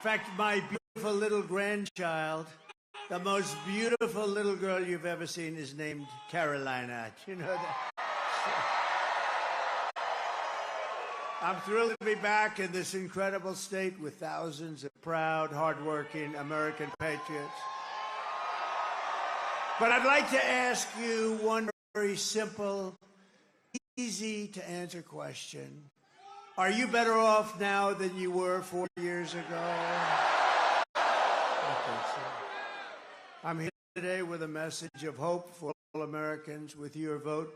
In fact, my beautiful little grandchild, the most beautiful little girl you've ever seen, is named Carolina. Do you know that? I'm thrilled to be back in this incredible state with thousands of proud, hardworking American patriots. But I'd like to ask you one very simple, easy to answer question. Are you better off now than you were 4 years ago? I think so. I'm here today with a message of hope for all Americans with your vote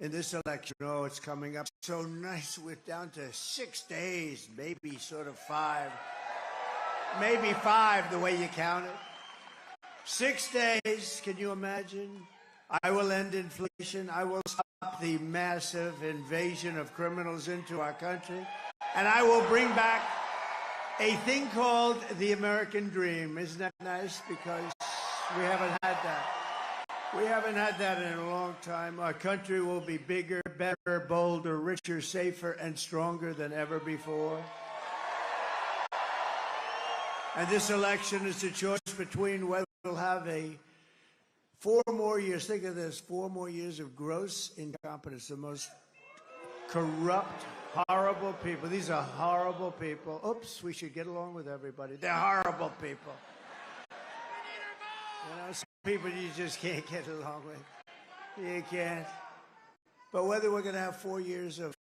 in this election. Oh, it's coming up so nice. We're down to 6 days, maybe sort of 5. Maybe 5 the way you count it. 6 days, can you imagine? I will end inflation. I will stop the massive invasion of criminals into our country. And I will bring back a thing called the American dream. Isn't that nice? Because we haven't had that. We haven't had that in a long time. Our country will be bigger, better, bolder, richer, safer, and stronger than ever before. And this election is a choice between whether we'll have 4 more years, think of this, 4 more years of gross incompetence, the most corrupt, horrible people. These are horrible people. Oops, we should get along with everybody. They're horrible people. You know, some people you just can't get along with. You can't. But whether we're going to have 4 years of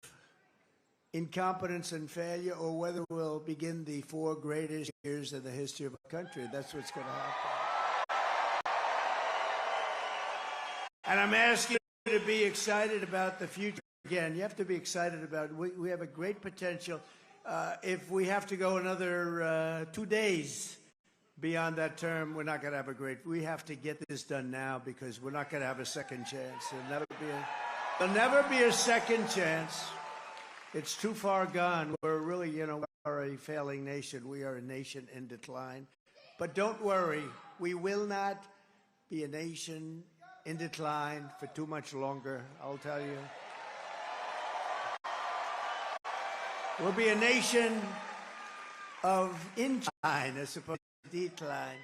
incompetence and failure, or whether we'll begin the 4 greatest years in the history of our country, that's what's going to happen. And I'm asking you to be excited about the future. Again, you have to be excited about it. We have a great potential. If we have to go another 2 days beyond that term, we're not going to have a great. We have to get this done now because we're not going to have a second chance. There'll never be a second chance. It's too far gone. We're really, we are a failing nation. We are a nation in decline. But don't worry, we will not be a nation in decline for too much longer, I'll tell you. We'll be a nation of incline as opposed to decline.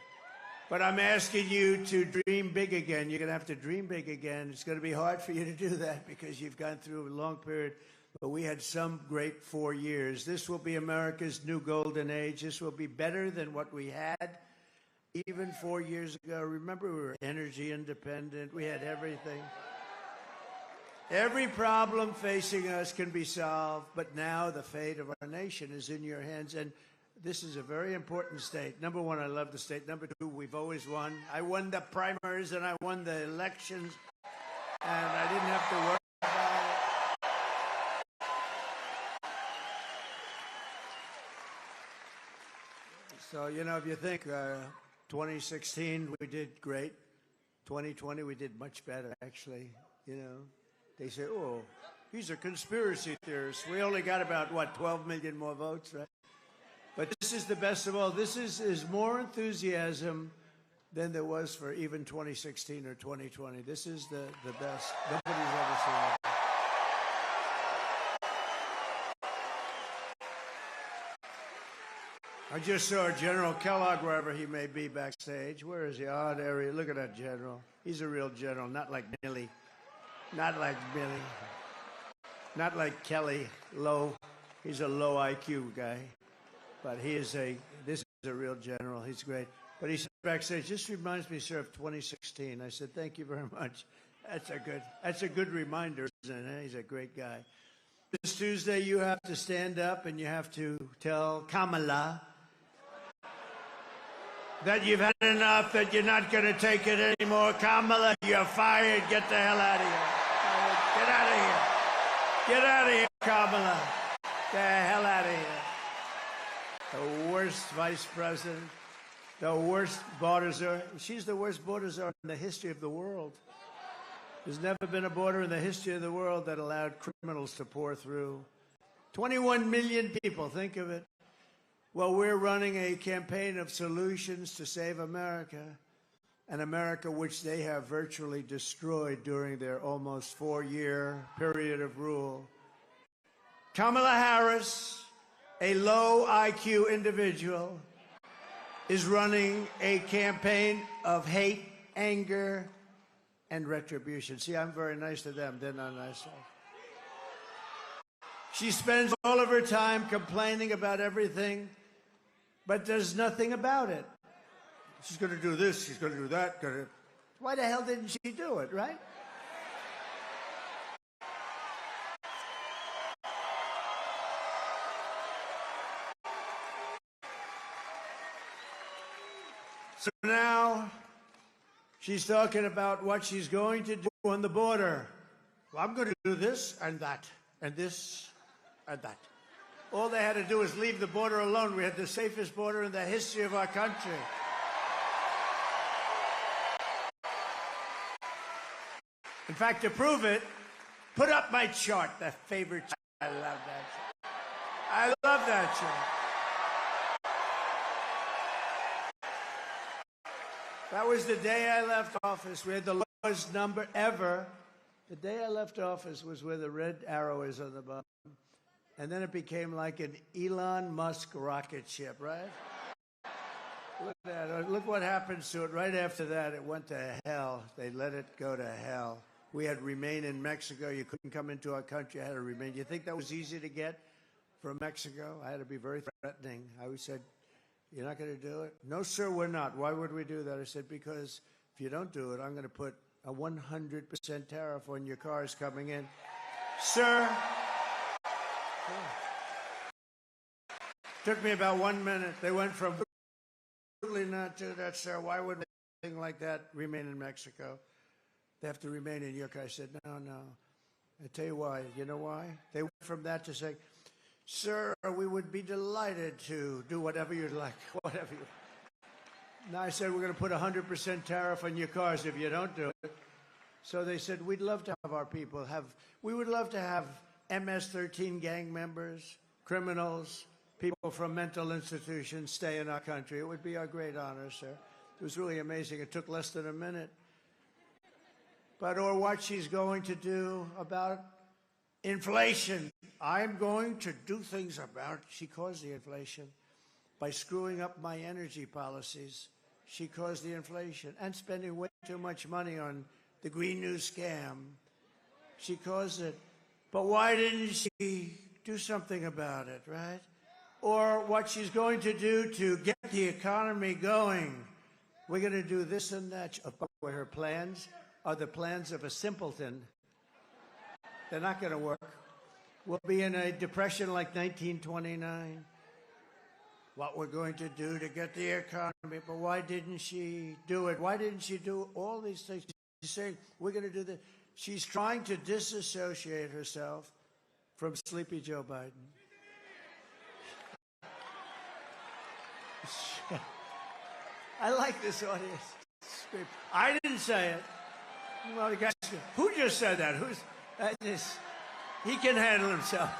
But I'm asking you to dream big again. You're going to have to dream big again. It's going to be hard for you to do that because you've gone through a long period. But we had some great 4 years. This will be America's new golden age. This will be better than what we had even 4 years ago. Remember, we were energy independent. We had everything. Every problem facing us can be solved, but now the fate of our nation is in your hands. And this is a very important state. Number one, I love the state. Number two, we've always won. I won the primaries and I won the elections, and I didn't have to worry about it. So, if you think 2016, we did great. 2020, we did much better, actually. They say, oh, he's a conspiracy theorist. We only got about, 12 million more votes, right? But this is the best of all. This is more enthusiasm than there was for even 2016 or 2020. This is the best. Nobody's ever seen it. I just saw General Kellogg, wherever he may be backstage. Where is he? Oh, there he is. Look at that general. He's a real general, not like Millie. Not like Billy. Not like Kelly, low. He's a low IQ guy. But this is a real general. He's great. But he said backstage, this reminds me, sir, of 2016. I said, thank you very much. That's a good reminder, isn't it? He's a great guy. This Tuesday, you have to stand up and you have to tell Kamala that you've had enough, that you're not going to take it anymore. Kamala, you're fired. Get the hell out of here. Get out of here. Get out of here, Kamala. Get the hell out of here. The worst vice president, the worst border czar. She's the worst border czar in the history of the world. There's never been a border in the history of the world that allowed criminals to pour through. 21 million people, think of it. Well, we're running a campaign of solutions to save America, an America which they have virtually destroyed during their almost 4-year period of rule. Kamala Harris, a low IQ individual, is running a campaign of hate, anger, and retribution. See, I'm very nice to them. They're not nice to us. She spends all of her time complaining about everything, but does nothing about it. She's going to do this, she's going to do that. Why the hell didn't she do it, right? So now she's talking about what she's going to do on the border. Well, I'm going to do this and that and this and that. All they had to do was leave the border alone. We had the safest border in the history of our country. In fact, to prove it, put up my chart, that favorite chart. I love that chart. I love that chart. That was the day I left office. We had the lowest number ever. The day I left office was where the red arrow is on the bottom. And then it became like an Elon Musk rocket ship, right? Look at that. Look what happens to it. Right after that, it went to hell. They let it go to hell. We had remain in Mexico. You couldn't come into our country. I had to remain. You think that was easy to get from Mexico? I had to be very threatening. I always said, you're not going to do it? No, sir, we're not. Why would we do that? I said, because if you don't do it, I'm going to put a 100% tariff on your cars coming in. Sir, took me about 1 minute. They went from, absolutely not do that, sir. Why would anything like that remain in Mexico? They have to remain in your car. I said, no. I tell you why. You know why? They went from that to say, sir, we would be delighted to do whatever you'd like, whatever you. Now I said, we're going to put a 100% tariff on your cars if you don't do it. So they said, we'd love to have our people we would love to have MS-13 gang members, criminals, people from mental institutions stay in our country. It would be our great honor, sir. It was really amazing. It took less than a minute. Or what she's going to do about inflation. I'm going to do things about, she caused the inflation by screwing up my energy policies. She caused the inflation and spending way too much money on the Green New scam. She caused it. But why didn't she do something about it, right? Or what she's going to do to get the economy going. We're going to do this and that. Her plans are the plans of a simpleton. They're not going to work. We'll be in a depression like 1929. What we're going to do to get the economy, but why didn't she do it? Why didn't she do all these things? She's saying, we're going to do this. She's trying to disassociate herself from Sleepy Joe Biden. I like this audience. I didn't say it. Well, the guy, who just said that? He can handle himself.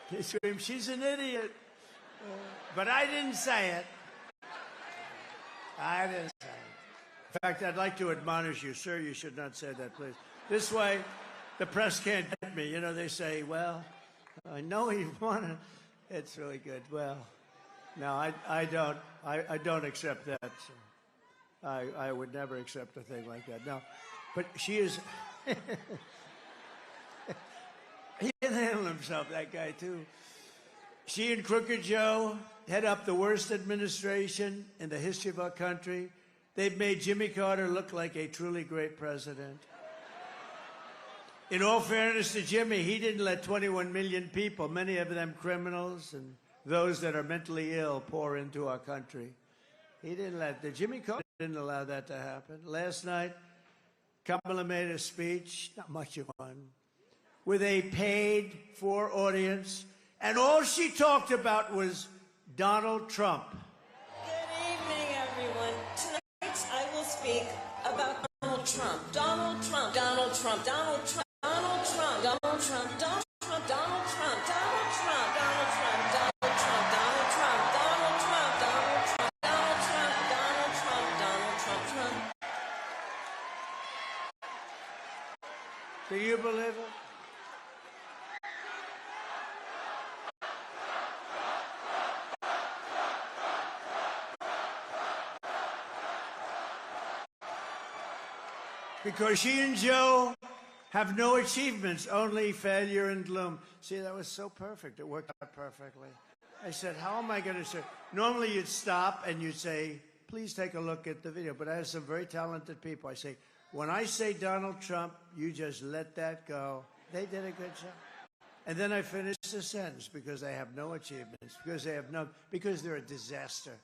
He screamed, she's an idiot. But I didn't say it. I didn't say it. In fact, I'd like to admonish you, sir, you should not say that, please. This way, the press can't get me. You know, they say, well, I know you want to. It's really good. Well, no, I don't accept that. So I would never accept a thing like that. No, but she is. He can handle himself, that guy, too. She and Crooked Joe head up the worst administration in the history of our country. They've made Jimmy Carter look like a truly great president. In all fairness to Jimmy, he didn't let 21 million people, many of them criminals and those that are mentally ill, pour into our country. He didn't let Jimmy Carter didn't allow that to happen. Last night, Kamala made a speech, not much of one, with a paid-for audience, and all she talked about was Donald Trump. Good evening, everyone. Tonight I will speak about Donald Trump. Donald Trump. Donald Trump. Donald Trump. Donald Trump. Donald Trump. Donald Trump. Donald Trump. Donald Trump. Donald Trump. Donald Trump. Donald Trump. Donald Trump. Donald Trump. Donald Trump. Donald Trump. Donald Trump. Trump. Do you believe it? Because she and Joe have no achievements, only failure and gloom. See, that was so perfect. It worked out perfectly. I said, how am I going to say? Normally you'd stop and you'd say, please take a look at the video. But I have some very talented people. I say, when I say Donald Trump, you just let that go. They did a good job. And then I finish the sentence, because they have no achievements, because they're a disaster.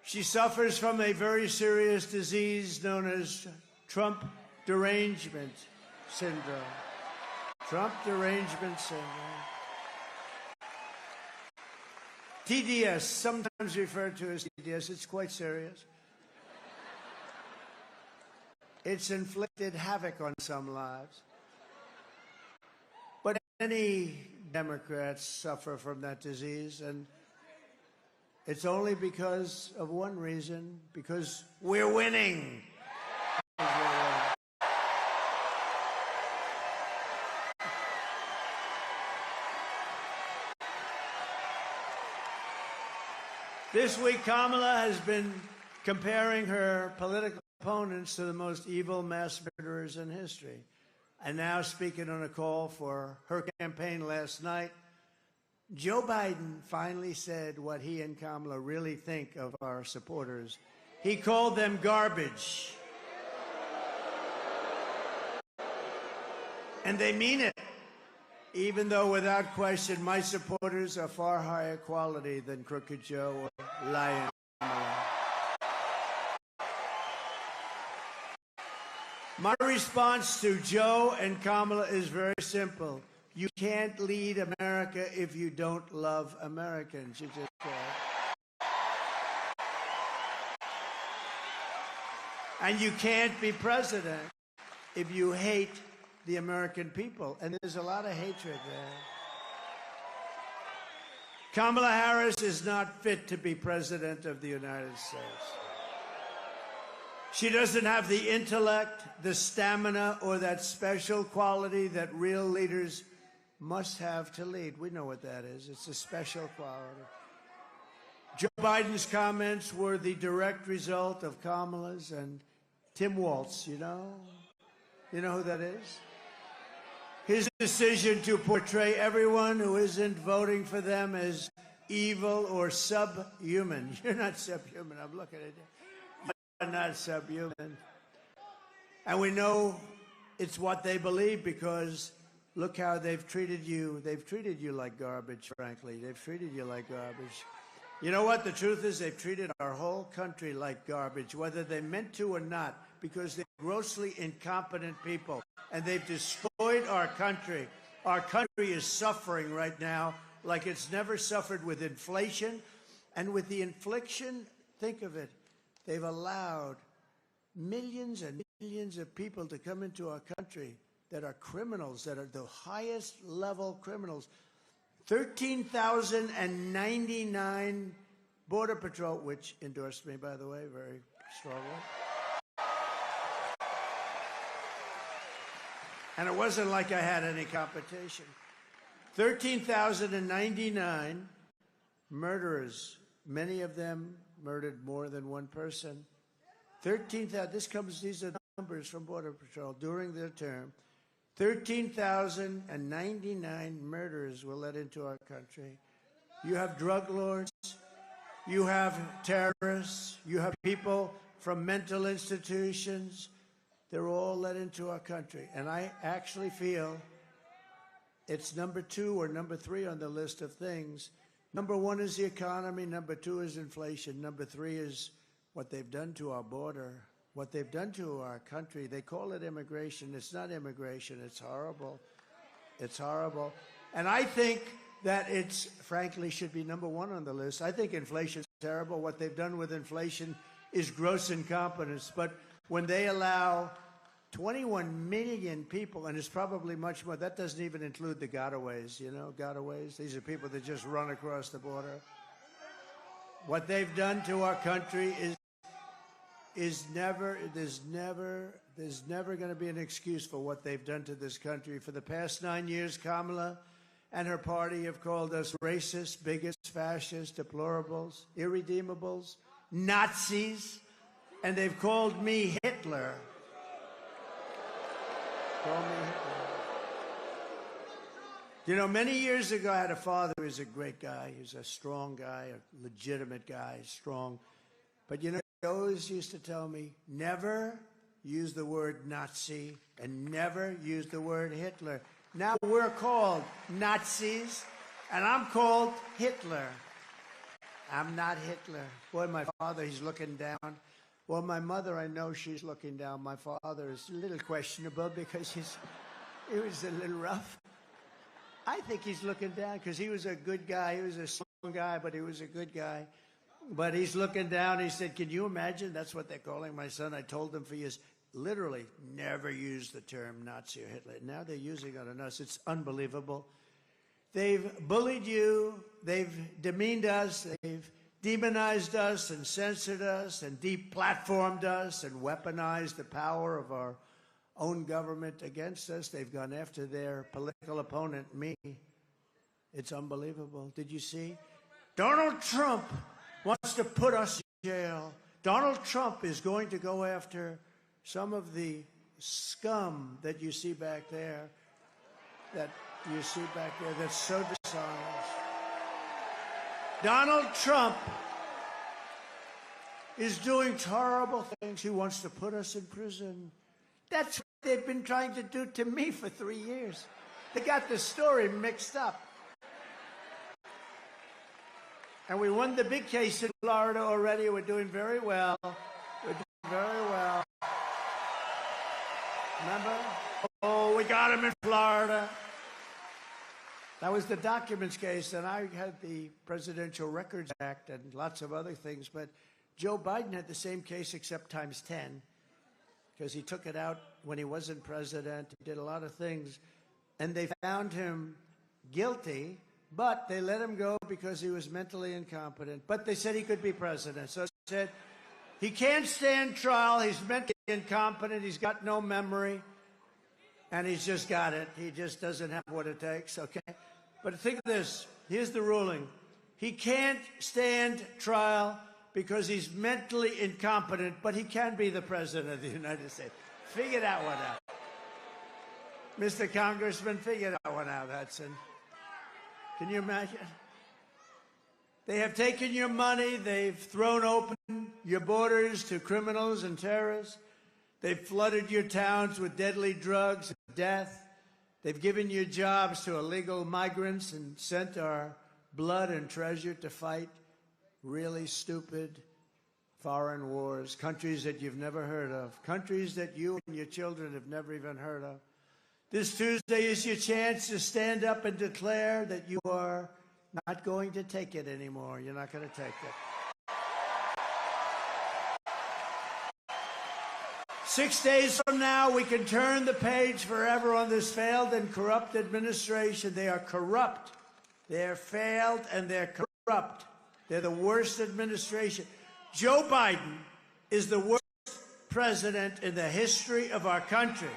She suffers from a very serious disease known as Trump derangement syndrome. Trump derangement syndrome. TDS, sometimes referred to as TDS, it's quite serious. It's inflicted havoc on some lives. But many Democrats suffer from that disease, and it's only because of one reason, because we're winning. This week, Kamala has been comparing her political opponents to the most evil mass murderers in history. And now, speaking on a call for her campaign last night, Joe Biden finally said what he and Kamala really think of our supporters. He called them garbage. And they mean it, even though, without question, my supporters are far higher quality than Crooked Joe or Lying Kamala. My response to Joe and Kamala is very simple. You can't lead America if you don't love Americans. You just can't. And you can't be president if you hate the American people. And there's a lot of hatred there. Kamala Harris is not fit to be president of the United States. She doesn't have the intellect, the stamina, or that special quality that real leaders must have to lead. We know what that is. It's a special quality. Joe Biden's comments were the direct result of Kamala's and Tim Walz, you know? You know who that is? His decision to portray everyone who isn't voting for them as evil or subhuman. You're not subhuman. I'm looking at you. You're not subhuman. And we know it's what they believe, because look how they've treated you. They've treated you like garbage, frankly. They've treated you like garbage. You know what? The truth is, they've treated our whole country like garbage, whether they meant to or not, because they're grossly incompetent people. And they've destroyed our country. Our country is suffering right now like it's never suffered, with inflation. And with the infliction, think of it, they've allowed millions and millions of people to come into our country that are criminals, that are the highest level criminals. 13,099 Border Patrol, which endorsed me, by the way, very strongly. And it wasn't like I had any competition. 13,099 murderers, many of them murdered more than one person. 13,000, these are numbers from Border Patrol during their term. 13,099 murderers were let into our country. You have drug lords, you have terrorists, you have people from mental institutions. They're all let into our country. And I actually feel it's number 2 or number 3 on the list of things. Number 1 is the economy. Number 2 is inflation. Number 3 is what they've done to our border, what they've done to our country. They call it immigration. It's not immigration. It's horrible. It's horrible. And I think that it's, frankly, should be number 1 on the list. I think inflation is terrible. What they've done with inflation is gross incompetence. But when they allow 21 million people, and it's probably much more, that doesn't even include the gotaways, you know, gotaways. These are people that just run across the border. What they've done to our country there's never going to be an excuse for what they've done to this country. For the past 9 years, Kamala and her party have called us racist, bigots, fascists, deplorables, irredeemables, Nazis, and they've called me Hitler. Call me Hitler. You know, many years ago, I had a father who was a great guy. He was a strong guy, a legitimate guy, strong. But, you know, he always used to tell me, never use the word Nazi and never use the word Hitler. Now we're called Nazis, and I'm called Hitler. I'm not Hitler. Boy, my father, he's looking down. Well, my mother, I know she's looking down. My father is a little questionable because he was a little rough. I think he's looking down because he was a good guy. He was a strong guy, but he was a good guy. But he's looking down. He said, can you imagine? That's what they're calling my son. I told them for years, literally, never use the term Nazi or Hitler. Now they're using it on us. It's unbelievable. They've bullied you. They've demeaned us. They've demonized us and censored us and deplatformed us and weaponized the power of our own government against us. They've gone after their political opponent, me. It's unbelievable. Did you see? Donald Trump wants to put us in jail. Donald Trump is going to go after some of the scum that you see back there, that's so dishonest. Donald Trump is doing horrible things. He wants to put us in prison. That's what they've been trying to do to me for 3 years. They got the story mixed up. And we won the big case in Florida already. We're doing very well. We're doing very well. Remember? Oh, we got him in Florida. That was the documents case, and I had the Presidential Records Act and lots of other things. But Joe Biden had the same case except times 10. Because he took it out when he wasn't president. He did a lot of things. And they found him guilty, but they let him go because he was mentally incompetent. But they said he could be president. So they said, he can't stand trial. He's mentally incompetent. He's got no memory. And he's just got it. He just doesn't have what it takes, okay? But think of this. Here's the ruling. He can't stand trial because he's mentally incompetent, but he can be the president of the United States. Figure that one out. Mr. Congressman, figure that one out, Hudson. Can you imagine? They have taken your money. They've thrown open your borders to criminals and terrorists. They've flooded your towns with deadly drugs and death. They've given you jobs to illegal migrants and sent our blood and treasure to fight really stupid foreign wars, countries that you've never heard of, countries that you and your children have never even heard of. This Tuesday is your chance to stand up and declare that you are not going to take it anymore. You're not going to take it. 6 days from now, we can turn the page forever on this failed and corrupt administration. They are corrupt. They're failed and they're corrupt. They're the worst administration. Joe Biden is the worst president in the history of our country.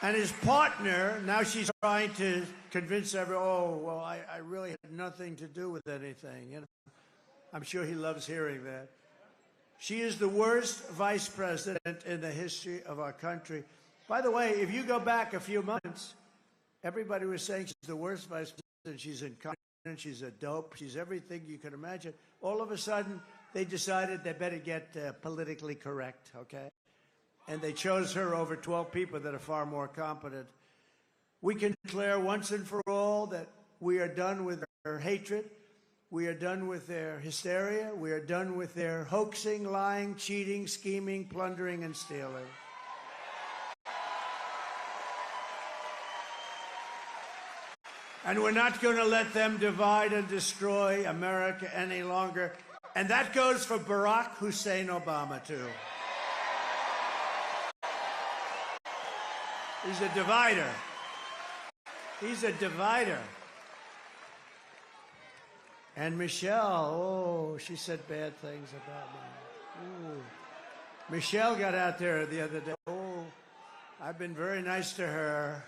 And his partner, now she's trying to convince everyone, oh, well, I really had nothing to do with anything. You know, I'm sure he loves hearing that. She is the worst vice president in the history of our country. By the way, if you go back a few months, everybody was saying she's the worst vice president. She's incompetent. She's a dope. She's everything you can imagine. All of a sudden, they decided they better get politically correct, okay? And they chose her over 12 people that are far more competent. We can declare once and for all that we are done with their hatred. We are done with their hysteria. We are done with their hoaxing, lying, cheating, scheming, plundering, and stealing. And we're not going to let them divide and destroy America any longer. And that goes for Barack Hussein Obama, too. He's a divider. He's a divider. And Michelle, oh, she said bad things about me. Ooh. Michelle got out there the other day. Oh, I've been very nice to her.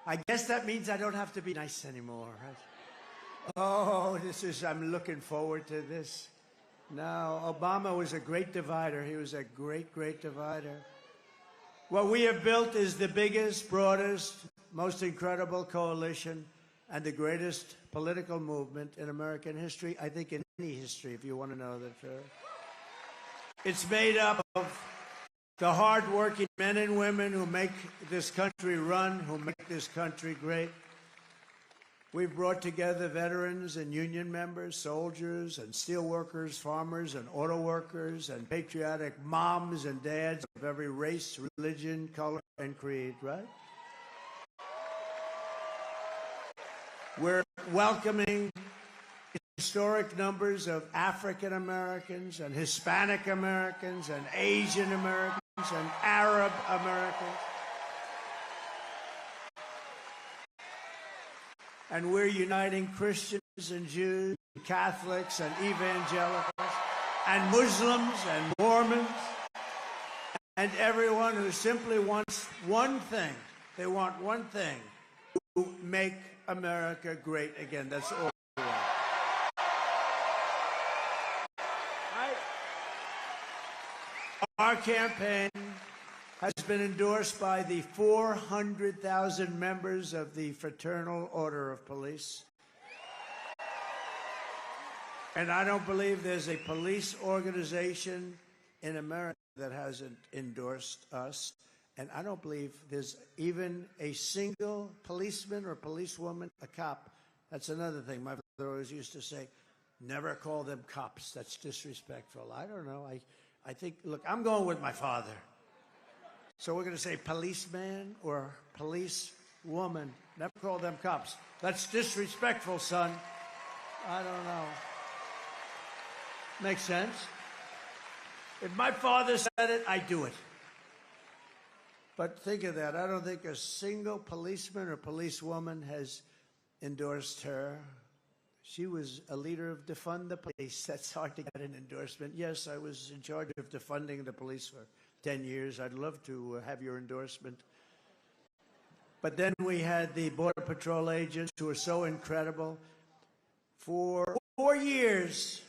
I guess that means I don't have to be nice anymore, right? Oh, I'm looking forward to this. No, Obama was a great divider. He was a great, great divider. What we have built is the biggest, broadest, most incredible coalition and the greatest political movement in American history, I think in any history, if you want to know the truth. It's made up of the hard-working men and women who make this country run, who make this country great. We've brought together veterans and union members, soldiers and steel workers, farmers and auto workers, and patriotic moms and dads of every race, religion, color, and creed, right? We're welcoming historic numbers of African Americans and Hispanic Americans and Asian Americans and Arab Americans. And we're uniting Christians and Jews, and Catholics and evangelicals, and Muslims and Mormons, and everyone who simply wants one thing. They want one thing: to make America great again. That's all we want. Right? Our campaign has been endorsed by the 400,000 members of the Fraternal Order of Police. And I don't believe there's a police organization in America that hasn't endorsed us. And I don't believe there's even a single policeman or policewoman, a cop. That's another thing my father always used to say, never call them cops. That's disrespectful. I don't know. I think, look, I'm going with my father. So we're going to say policeman or policewoman. Never call them cops. That's disrespectful, son. I don't know. Makes sense? If my father said it, I do it. But think of that. I don't think a single policeman or policewoman has endorsed her. She was a leader of Defund the Police. That's hard to get an endorsement. Yes, I was in charge of defunding the police for 10 years. I'd love to have your endorsement. But then we had the Border Patrol agents who are so incredible. For 4 years,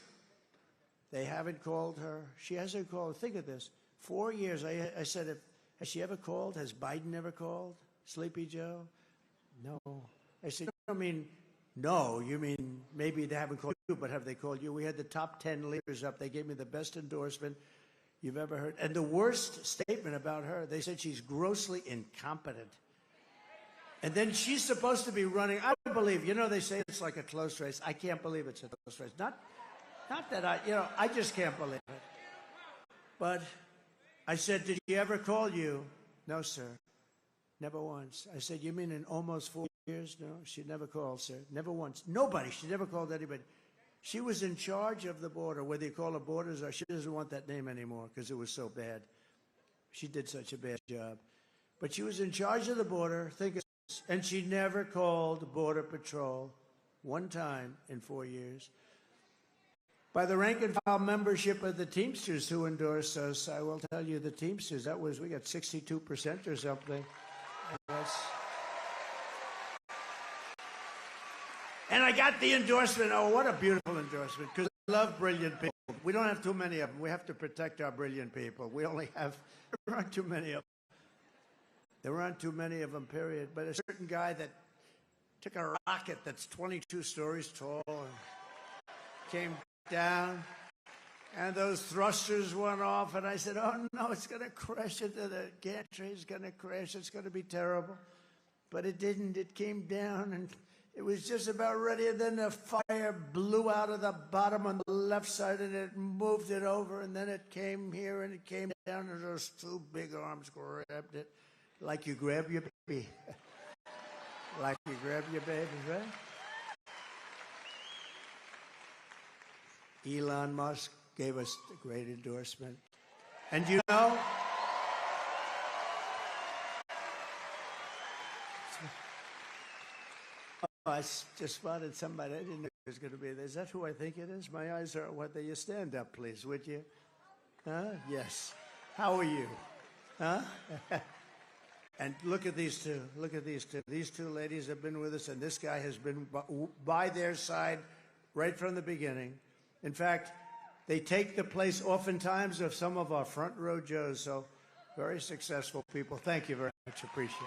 they haven't called her. She hasn't called. Think of this. 4 years. I said, has she ever called? Has Biden ever called? Sleepy Joe? No. I said, you don't mean no. You mean maybe they haven't called you, but have they called you? We had the top 10 leaders up. They gave me the best endorsement you've ever heard. And the worst statement about her, they said she's grossly incompetent. And then she's supposed to be running. I don't believe, they say it's like a close race. I can't believe it's a close race. Not that I just can't believe it. But I said, did she ever call you? No, sir. Never once. I said, you mean in almost 4 years? No, she never called, sir. Never once. Nobody. She never called anybody. She was in charge of the border, whether you call her borders or she doesn't want that name anymore because it was so bad. She did such a bad job. But she was in charge of the border, think of this, and she never called Border Patrol one time in 4 years. By the rank and file membership of the Teamsters who endorsed us, I will tell you the Teamsters, we got 62% or something. And I got the endorsement. Oh, what a beautiful endorsement, because I love brilliant people. We don't have too many of them. We have to protect our brilliant people. There aren't too many of them. There aren't too many of them, period. But a certain guy that took a rocket that's 22 stories tall and came down, and those thrusters went off, and I said, oh, no, it's going to crash into the gantry. It's going to crash. It's going to be terrible. But it didn't. It came down, and it was just about ready, and then the fire blew out of the bottom on the left side, and it moved it over, and then it came here, and it came down, and those two big arms grabbed it, like you grab your baby. Like you grab your baby, right? Elon Musk gave us a great endorsement. And oh, I just spotted somebody. I didn't know it was going to be there. Is that who I think it is? My eyes are what they. You stand up, please, would you? Huh? Yes. How are you? Huh? And look at these two. Look at these two. These two ladies have been with us, and this guy has been by their side right from the beginning. In fact, They take the place oftentimes of some of our front row Joes, so very successful people. Thank you very much. Appreciate it.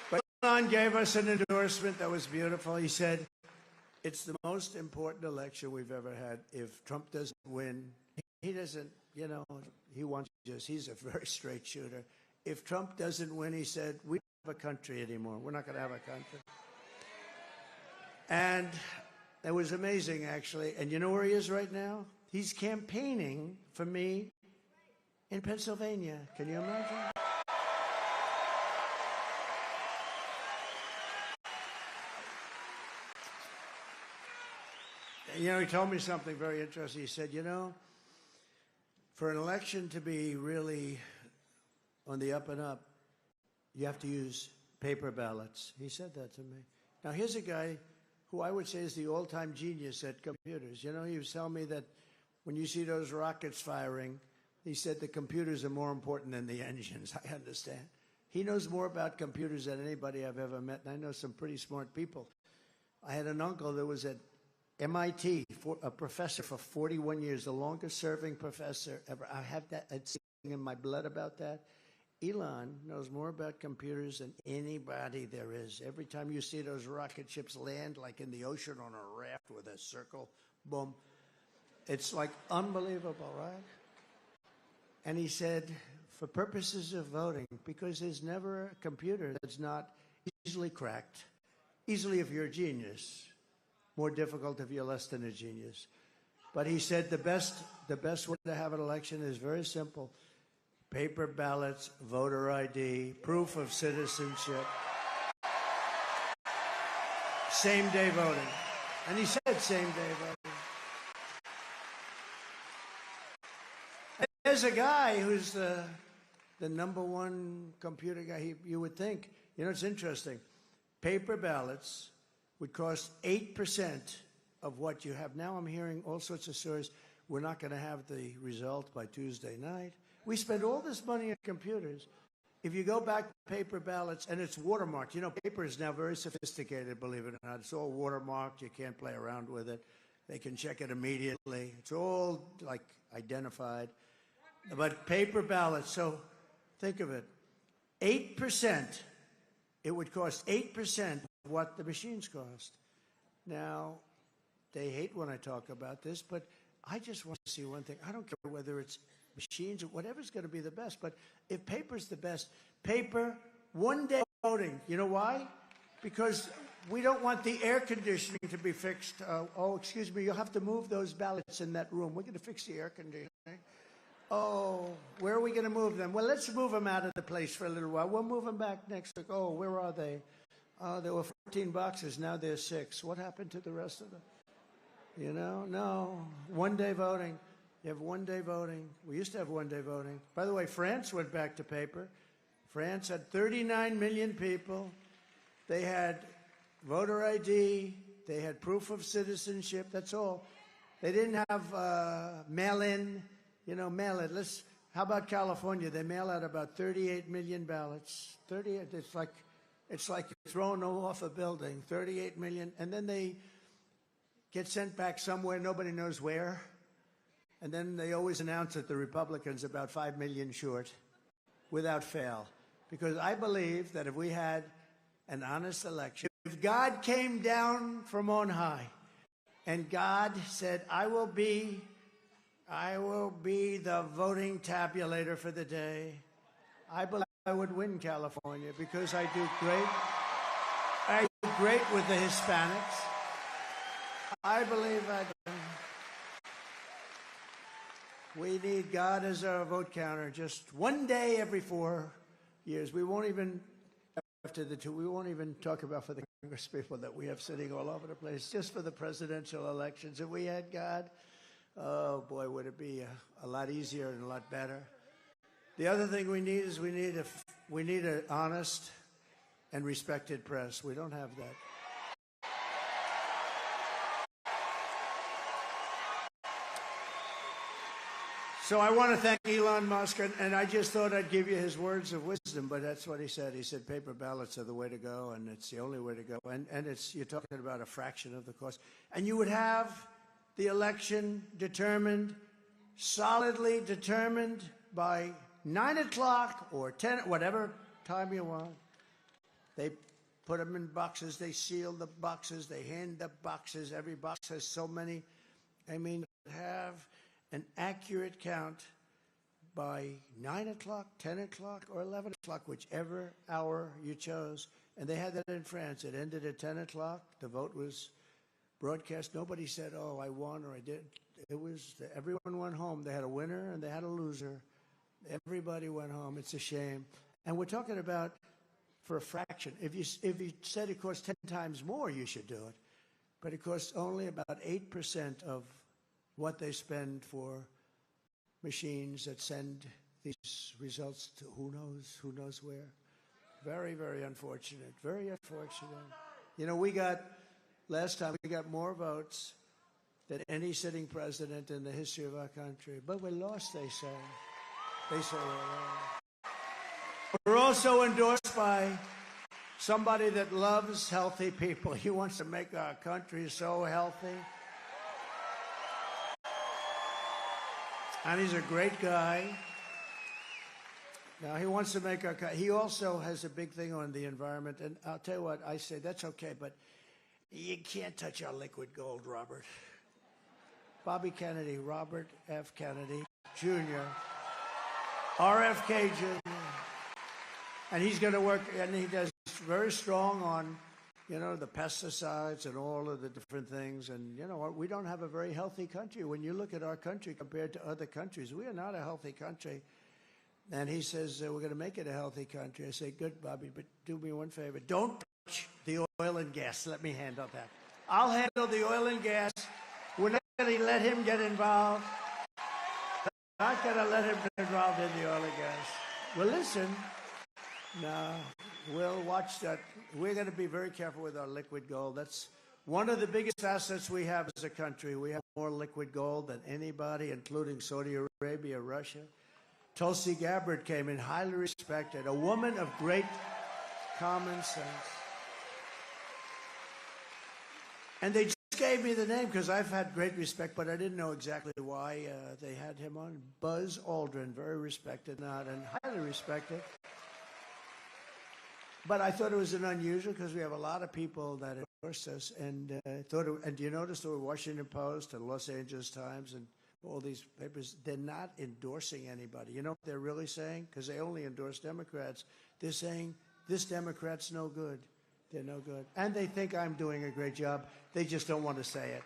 But Elon gave us an endorsement that was beautiful. He said, it's the most important election we've ever had. If Trump doesn't win, he doesn't, you know, he wants just, he's a very straight shooter. If Trump doesn't win, he said, we don't have a country anymore. We're not going to have a country. And it was amazing, actually. And you know where he is right now? He's campaigning for me in Pennsylvania. Can you imagine? You know, he told me something very interesting. He said, you know, for an election to be really on the up and up, you have to use paper ballots. He said that to me. Now, here's a guy who I would say is the all-time genius at computers. You know, he was telling me that when you see those rockets firing, he said the computers are more important than the engines. I understand. He knows more about computers than anybody I've ever met, and I know some pretty smart people. I had an uncle that was at MIT, a professor for 41 years, the longest-serving professor ever. I have that in my blood about that. Elon knows more about computers than anybody there is. Every time you see those rocket ships land, like in the ocean on a raft with a circle, boom, it's like unbelievable, right? And he said, for purposes of voting, because there's never a computer that's not easily cracked, easily if you're a genius, more difficult if you're less than a genius. But he said the best way to have an election is very simple. Paper ballots, voter ID, proof of citizenship, same-day voting. And he said same-day voting. And there's a guy who's the #1 computer guy. You would think, you know, it's interesting. Paper ballots would cost 8% of what you have. Now I'm hearing all sorts of stories. We're not going to have the result by Tuesday night. We spend all this money on computers. If you go back to paper ballots, and it's watermarked. You know, paper is now very sophisticated, believe it or not. It's all watermarked. You can't play around with it. They can check it immediately. It's all, like, identified. But paper ballots, so think of it. 8%, it would cost 8% of what the machines cost. Now, they hate when I talk about this, but I just want to see one thing. I don't care whether it's machines or whatever's going to be the best, but if paper's the best, paper, one-day voting. You know why? Because we don't want the air conditioning to be fixed. Oh, excuse me, you'll have to move those ballots in that room. We're going to fix the air conditioning. Oh, where are we going to move them? Well, let's move them out of the place for a little while. We'll move them back next week. Oh, where are they? There were 14 boxes. Now there's 6. What happened to the rest of them? You know, no. One-day voting. You have one-day voting. We used to have one-day voting. By the way, France went back to paper. France had 39 million people. They had voter ID. They had proof of citizenship. That's all. They didn't have mail-in. You know, mail-in. How about California? They mail out about 38 million ballots. 38. It's like throwing them off a building. 38 million, and then they get sent back somewhere. Nobody knows where. And then they always announce that the Republicans are about 5 million short, without fail. Because I believe that if we had an honest election, if God came down from on high, and God said, I will be the voting tabulator for the day, I believe I would win California, because I do great with the Hispanics. I believe I do. We need God as our vote counter, just one day every 4 years. We won't even, after the 2, we won't even talk about for the Congress people that we have sitting all over the place, just for the presidential elections. If we had God, oh boy, would it be a lot easier and a lot better. The other thing we need is we need an honest and respected press. We don't have that. So I want to thank Elon Musk, and I just thought I'd give you his words of wisdom, but that's what he said. He said paper ballots are the way to go, and it's the only way to go. And you're talking about a fraction of the cost. And you would have the election determined, solidly determined by 9 o'clock or 10, whatever time you want. They put them in boxes. They seal the boxes. They hand the boxes. Every box has so many. I mean, have an accurate count by 9 o'clock, 10 o'clock, or 11 o'clock, whichever hour you chose. And they had that in France. It ended at 10 o'clock. The vote was broadcast. Nobody said, oh, I won or I didn't. It was, everyone went home. They had a winner and they had a loser. Everybody went home. It's a shame. And we're talking about for a fraction. If you said it costs 10 times more, you should do it. But it costs only about 8% of what they spend for machines that send these results to who knows where. Very, very unfortunate. Very unfortunate. You know, last time we got more votes than any sitting president in the history of our country. But we lost, they say. They say we're wrong. We're also endorsed by somebody that loves healthy people. He wants to make our country so healthy. And he's a great guy. Now, he wants to make our country. He also has a big thing on the environment. And I'll tell you what, I say, that's okay, but you can't touch our liquid gold, Robert. Bobby Kennedy, Robert F. Kennedy, Jr., RFK Jr. And he's going to work, and he does very strong on, you know, the pesticides and all of the different things. And you know what? We don't have a very healthy country. When you look at our country compared to other countries, we are not a healthy country. And he says, we're going to make it a healthy country. I say, good, Bobby, but do me one favor. Don't touch the oil and gas. Let me handle that. I'll handle the oil and gas. We're not going to let him get involved. We're not going to let him get involved in the oil and gas. Well, listen. No, we'll watch that. We're going to be very careful with our liquid gold. That's one of the biggest assets we have as a country. We have more liquid gold than anybody, including Saudi Arabia, Russia. Tulsi Gabbard came in, highly respected, a woman of great common sense. And they just gave me the name because I've had great respect, but I didn't know exactly why they had him on. Buzz Aldrin, very respected, not and highly respected. But I thought it was an unusual because we have a lot of people that endorse us, and and you notice the Washington Post, the Los Angeles Times, and all these papers, they're not endorsing anybody. You know what they're really saying? Because they only endorse Democrats. They're saying, this Democrat's no good. They're no good. And they think I'm doing a great job. They just don't want to say it.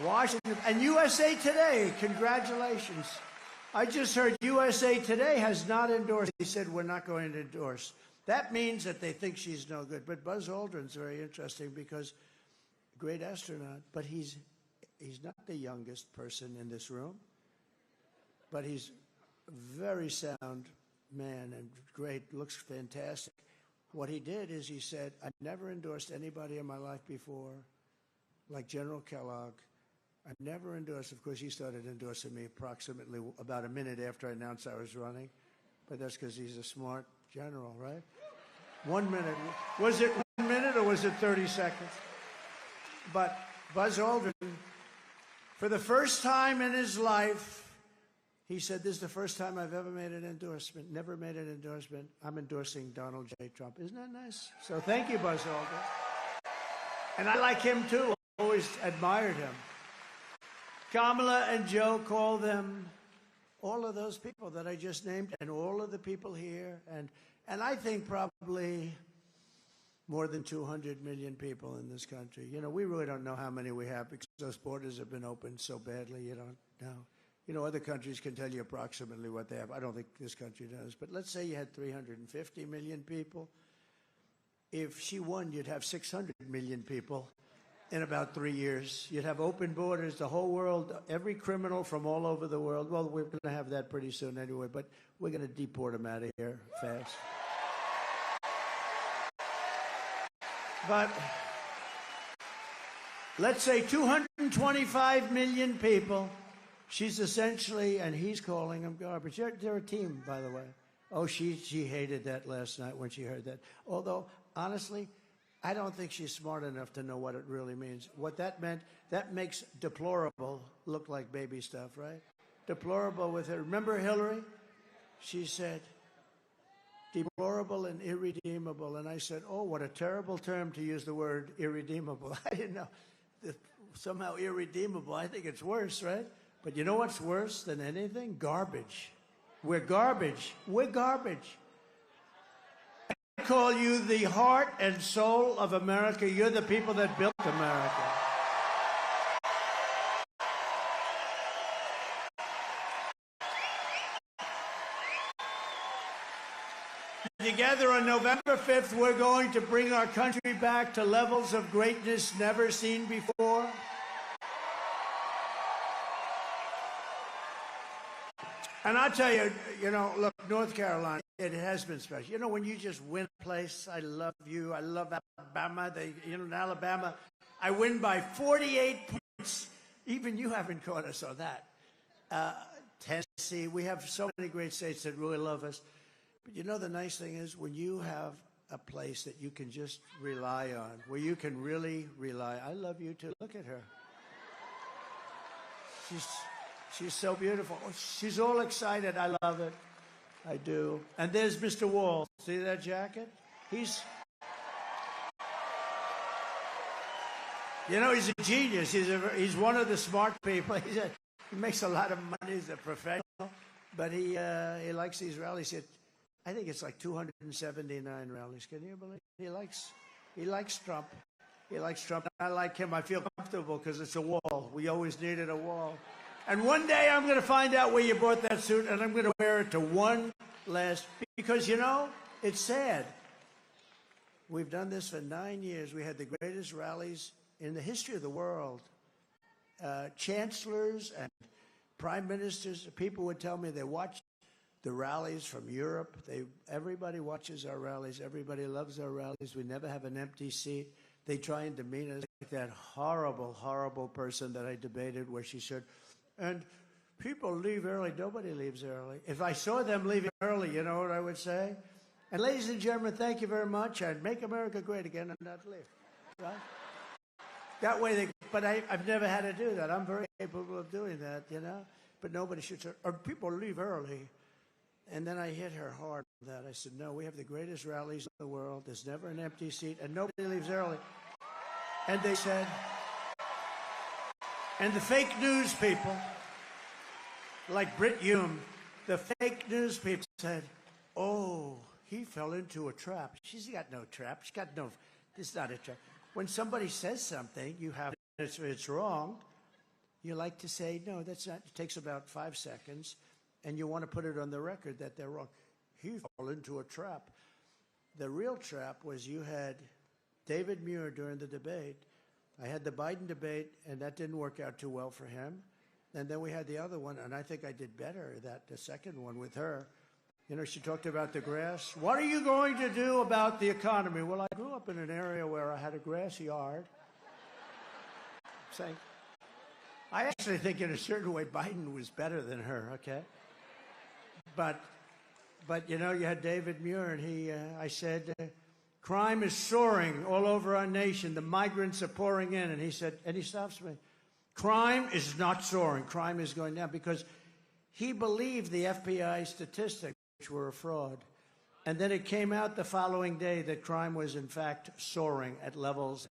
Washington, and USA Today, congratulations. I just heard USA Today has not endorsed. They said we're not going to endorse. That means that they think she's no good. But Buzz Aldrin's very interesting because great astronaut, but he's not the youngest person in this room. But he's a very sound man and great, looks fantastic. What he did is he said, I never endorsed anybody in my life before, like General Kellogg. I never endorsed. Of course, he started endorsing me approximately about a minute after I announced I was running. But that's because he's a smart general, right? 1 minute. Was it 1 minute or was it 30 seconds? But Buzz Aldrin, for the first time in his life, he said, this is the first time I've ever made an endorsement. Never made an endorsement. I'm endorsing Donald J. Trump. Isn't that nice? So thank you, Buzz Aldrin. And I like him, too. I always admired him. Kamala and Joe call them all of those people that I just named and all of the people here. And I think probably more than 200 million people in this country. You know, we really don't know how many we have because those borders have been opened so badly, you don't know. You know, other countries can tell you approximately what they have. I don't think this country does. But let's say you had 350 million people. If she won, you'd have 600 million people in about 3 years. You'd have open borders, the whole world, every criminal from all over the world. Well, we're going to have that pretty soon anyway, but we're going to deport them out of here fast. But let's say 225 million people. She's essentially, and he's calling them garbage. They're a team, by the way. Oh, she hated that last night when she heard that. Although, honestly, I don't think she's smart enough to know what it really means. What that meant, that makes deplorable look like baby stuff, right? Deplorable with her. Remember Hillary? She said, deplorable and irredeemable. And I said, oh, what a terrible term to use the word irredeemable. I didn't know. Somehow irredeemable. I think it's worse, right? But you know what's worse than anything? Garbage. We're garbage. We're garbage. I call you the heart and soul of America. You're the people that built America. Together on November 5th, we're going to bring our country back to levels of greatness never seen before. And I'll tell you, you know, look, North Carolina, it has been special. You know, when you just win a place, I love you. I love Alabama. In Alabama, I win by 48 points. Even you haven't caught us on that. Tennessee, we have so many great states that really love us. But you know, the nice thing is when you have a place that you can just rely on, where you can really rely. I love you too. Look at her. She's so beautiful. She's all excited. I love it. I do. And there's Mr. Wall. See that jacket? He's a genius. He's one of the smart people. He makes a lot of money. He's a professional. But he likes these rallies. I think it's like 279 rallies. Can you believe it? He likes Trump. He likes Trump. I like him. I feel comfortable because it's a wall. We always needed a wall. And one day I'm going to find out where you bought that suit, and I'm going to wear it to one last, because, you know, it's sad. We've done this for 9 years. We had the greatest rallies in the history of the world. Chancellors and prime ministers, people would tell me they watch the rallies from Europe. Everybody watches our rallies. Everybody loves our rallies. We never have an empty seat. They try and demean us like that horrible, horrible person that I debated where she said, and people leave early. Nobody leaves early. If I saw them leaving early, you know what I would say? And ladies and gentlemen, thank you very much. I'd make America great again and not leave. Right? That way, but I've never had to do that. I'm very capable of doing that, you know? But nobody should say, or people leave early. And then I hit her hard with that. I said, no, we have the greatest rallies in the world. There's never an empty seat, and nobody leaves early. And they said, and the fake news people, like Brit Hume, the fake news people said, oh, he fell into a trap. She's got no trap. She's got no, this is not a trap. When somebody says something, it's wrong, you like to say, no, that's not, it takes about 5 seconds, and you want to put it on the record that they're wrong. He fell into a trap. The real trap was you had David Muir during the debate. I had the Biden debate, and that didn't work out too well for him. And then we had the other one, and I think I did better, the second one with her. You know, she talked about the grass. What are you going to do about the economy? Well, I grew up in an area where I had a grass yard. Saying, I actually think in a certain way Biden was better than her, okay? But you know, you had David Muir, and I said, crime is soaring all over our nation. The migrants are pouring in. And he said, and he stops me. Crime is not soaring. Crime is going down, because he believed the FBI statistics, which were a fraud. And then it came out the following day that crime was, in fact, soaring at levels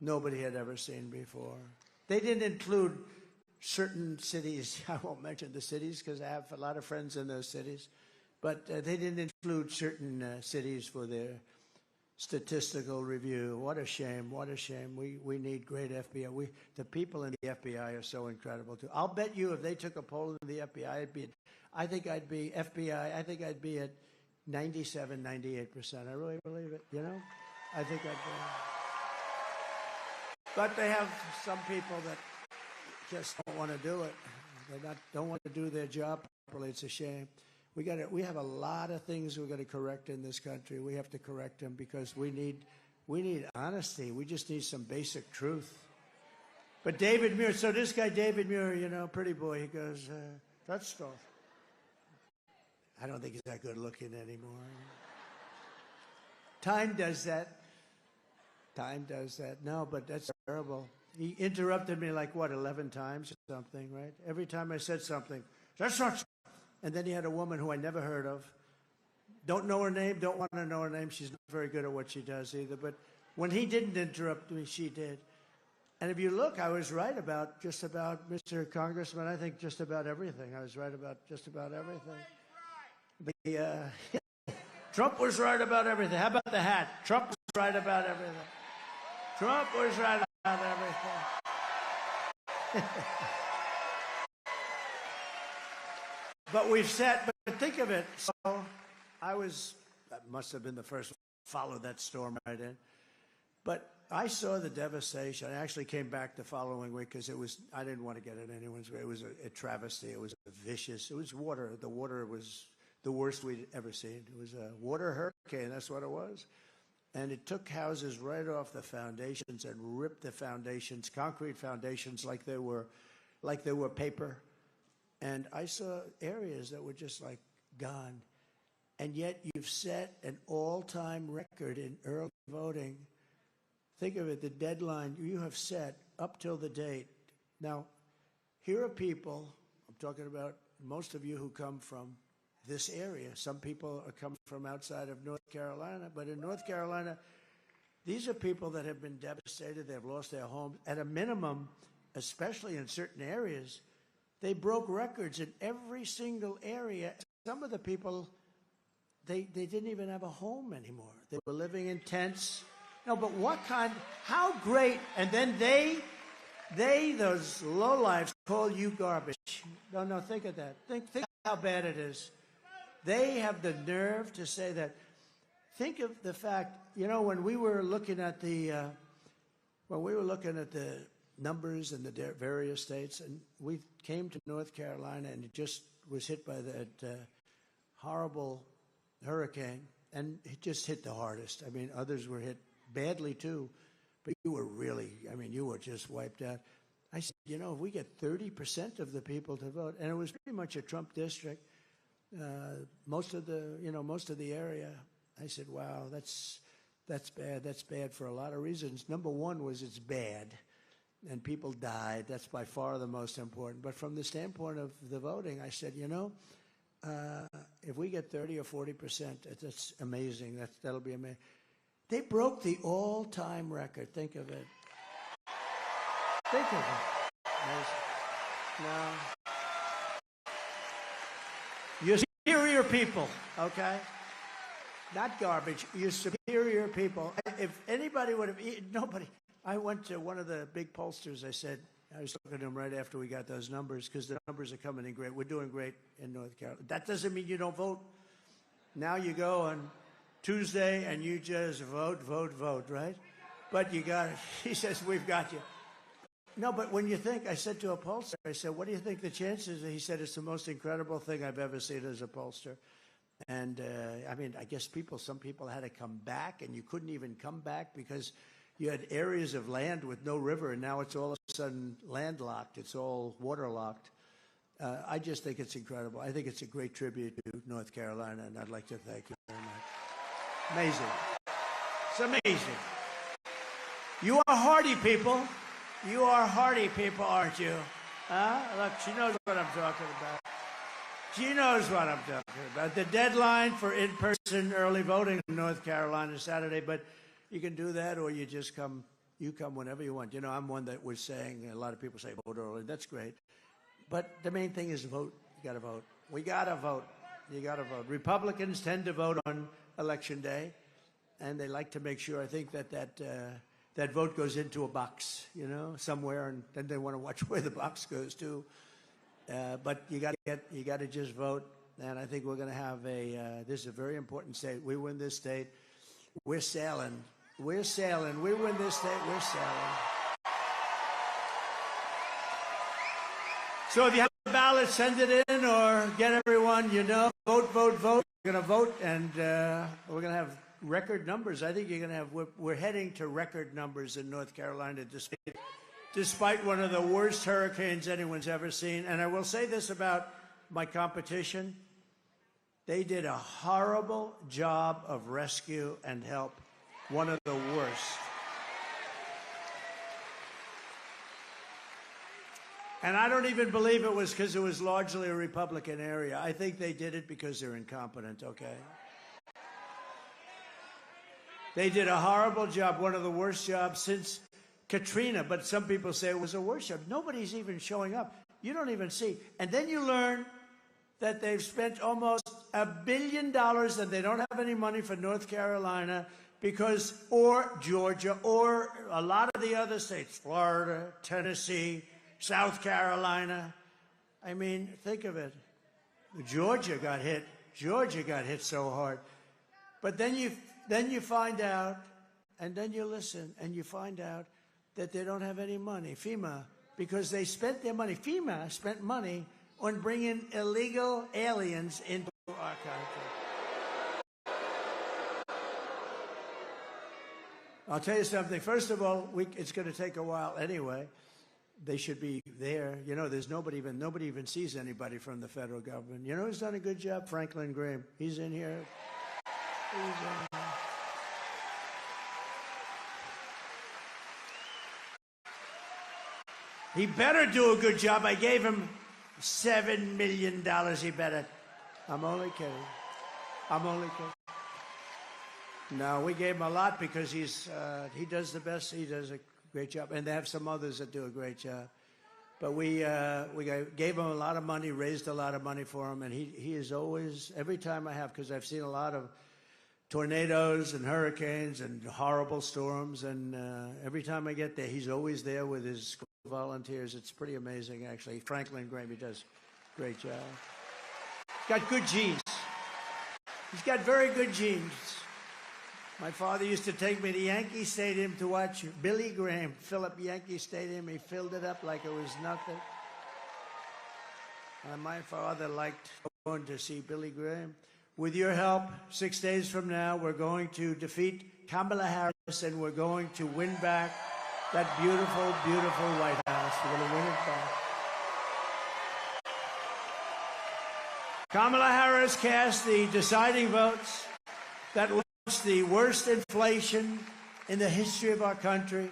nobody had ever seen before. They didn't include certain cities. I won't mention the cities because I have a lot of friends in those cities. But they didn't include certain cities for their statistical review. What a shame. What a shame. We need great FBI. The people in the FBI are so incredible, too. I'll bet you if they took a poll in the FBI, I think I'd be at 97, 98%. I really believe it, you know? I think I'd be. But they have some people that just don't want to do it. Don't want to do their job properly. It's a shame. We have a lot of things we've got to correct in this country. We have to correct them because we need honesty. We just need some basic truth. But David Muir, so this guy David Muir, you know, pretty boy, he goes, that's stuff. I don't think he's that good looking anymore. Time does that. Time does that. No, but that's terrible. He interrupted me like, what, 11 times or something, right? Every time I said something, that's not. And then he had a woman who I never heard of. Don't know her name, don't want to know her name. She's not very good at what she does either. But when he didn't interrupt me, she did. And if you look, I was right about just about Mr. Congressman. I think just about everything. I was right about just about everything. Trump was right about everything. How about the hat? Trump was right about everything. Trump was right about everything. But we've said, but think of it. So I must have been the first to follow that storm right in. But I saw the devastation. I actually came back the following week because I didn't want to get in anyone's way. It was a travesty. It was vicious. It was water. The water was the worst we'd ever seen. It was a water hurricane. That's what it was. And it took houses right off the foundations and ripped the foundations, concrete foundations, like they were paper. And I saw areas that were just like gone. And yet you've set an all-time record in early voting. Think of it, the deadline you have set up till the date. Now, here are people, I'm talking about most of you who come from this area. Some people are coming from outside of North Carolina, but in North Carolina, these are people that have been devastated. They've lost their homes. At a minimum, especially in certain areas, they broke records in every single area. Some of the people, they didn't even have a home anymore. They were living in tents. No, but how great, and then they, those lowlifes, call you garbage. No, think of that. Think how bad it is. They have the nerve to say that. Think of the fact, you know, when we were looking at the numbers in the various states, and we came to North Carolina, and it just was hit by that horrible hurricane, and it just hit the hardest. I mean, others were hit badly too, but you were you were just wiped out. I said, you know, if we get 30% of the people to vote, and it was pretty much a Trump district, most of the area, I said, wow, that's bad. That's bad for a lot of reasons. Number one was it's bad, and people died. That's by far the most important. But from the standpoint of the voting, I said, you know, if we get 30 or 40%, that's amazing. That'll be amazing. They broke the all-time record. Think of it. Think of it. Amazing. Now, you're superior people, okay? Not garbage. You're superior people. If anybody would have, nobody. I went to one of the big pollsters. I was talking to him right after we got those numbers, because the numbers are coming in great. We're doing great in North Carolina. That doesn't mean you don't vote. Now you go on Tuesday and you just vote, right? But you got it. He says, we've got you. No, but when you think, I said to a pollster, I said, what do you think the chances? He said, it's the most incredible thing I've ever seen as a pollster. And I mean, I guess some people had to come back, and you couldn't even come back because you had areas of land with no river, and now it's all of a sudden landlocked. It's all waterlocked. I just think it's incredible. I think it's a great tribute to North Carolina, and I'd like to thank you very much. Amazing. It's amazing. You are hardy people. You are hardy people, aren't you? Look, she knows what I'm talking about. She knows what I'm talking about. The deadline for in-person early voting in North Carolina is Saturday, but you can do that, or you just come. You come whenever you want. You know, I'm one that was saying, a lot of people say vote early. That's great. But the main thing is vote. You got to vote. We got to vote. You got to vote. Republicans tend to vote on Election Day, and they like to make sure, I think, that vote goes into a box, you know, somewhere, and then they want to watch where the box goes to. But you got to just vote, and I think we're going to have this is a very important state. We win this state, we're sailing. We're sailing. We win this state, we're sailing. So if you have a ballot, send it in, or get everyone, you know, vote. We're going to vote, and we're going to have record numbers. I think you're going to have, we're heading to record numbers in North Carolina, despite despite one of the worst hurricanes anyone's ever seen. And I will say this about my competition. They did a horrible job of rescue and help. One of the worst. And I don't even believe it was because it was largely a Republican area. I think they did it because they're incompetent, okay? They did a horrible job, one of the worst jobs since Katrina, but some people say it was a worse job. Nobody's even showing up. You don't even see. And then you learn that they've spent almost $1 billion and they don't have any money for North Carolina because, or Georgia, or a lot of the other states, Florida, Tennessee, South Carolina. I mean, think of it. Georgia got hit. Georgia got hit so hard. But then you find out, and then you listen, and you find out that they don't have any money. FEMA, because they spent their money. FEMA spent money on bringing illegal aliens into our country. I'll tell you something. First of all, it's going to take a while anyway. They should be there. You know, there's nobody even sees anybody from the federal government. You know who's done a good job? Franklin Graham. He's in here. He's in here. He better do a good job. I gave him $7 million. He better. I'm only kidding. I'm only kidding. No, we gave him a lot because he does the best. He does a great job, and they have some others that do a great job. But we gave him a lot of money, raised a lot of money for him, and he is always, every time I have, because I've seen a lot of tornadoes and hurricanes and horrible storms, and every time I get there, he's always there with his volunteers. It's pretty amazing, actually. Franklin Graham, he does a great job. Got good genes. He's got very good genes. My father used to take me to Yankee Stadium to watch Billy Graham fill up Yankee Stadium. He filled it up like it was nothing. And my father liked going to see Billy Graham. With your help, 6 days from now, we're going to defeat Kamala Harris, and we're going to win back that beautiful, beautiful White House. We're going to win it back. Kamala Harris cast the deciding votes that launched the worst inflation in the history of our country.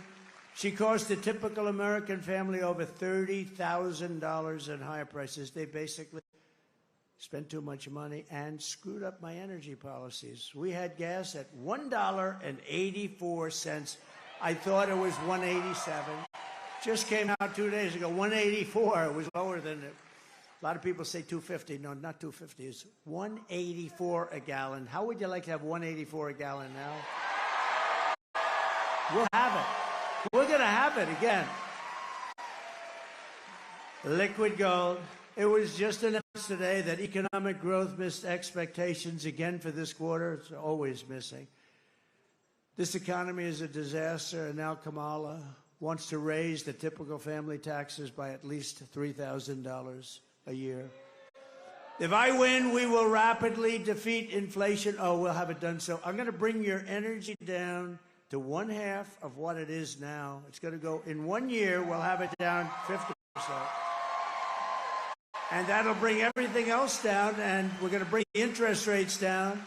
She cost the typical American family over $30,000 in higher prices. They basically spent too much money and screwed up my energy policies. We had gas at $1.84. I thought it was $1.87. Just came out 2 days ago, $1.84. It was lower than it. A lot of people say $2.50. No, not $2.50. It's $1.84 a gallon. How would you like to have $1.84 a gallon now? We'll have it. We're going to have it again. Liquid gold. It was just announced today that economic growth missed expectations again for this quarter. It's always missing. This economy is a disaster, and now Kamala wants to raise the typical family taxes by at least $3,000 a year. If I win, we will rapidly defeat inflation. Oh, we'll have it done so. I'm going to bring your energy down to 1/2 of what it is now. It's going to go, in 1 year, we'll have it down 50%. And that'll bring everything else down, and we're going to bring the interest rates down,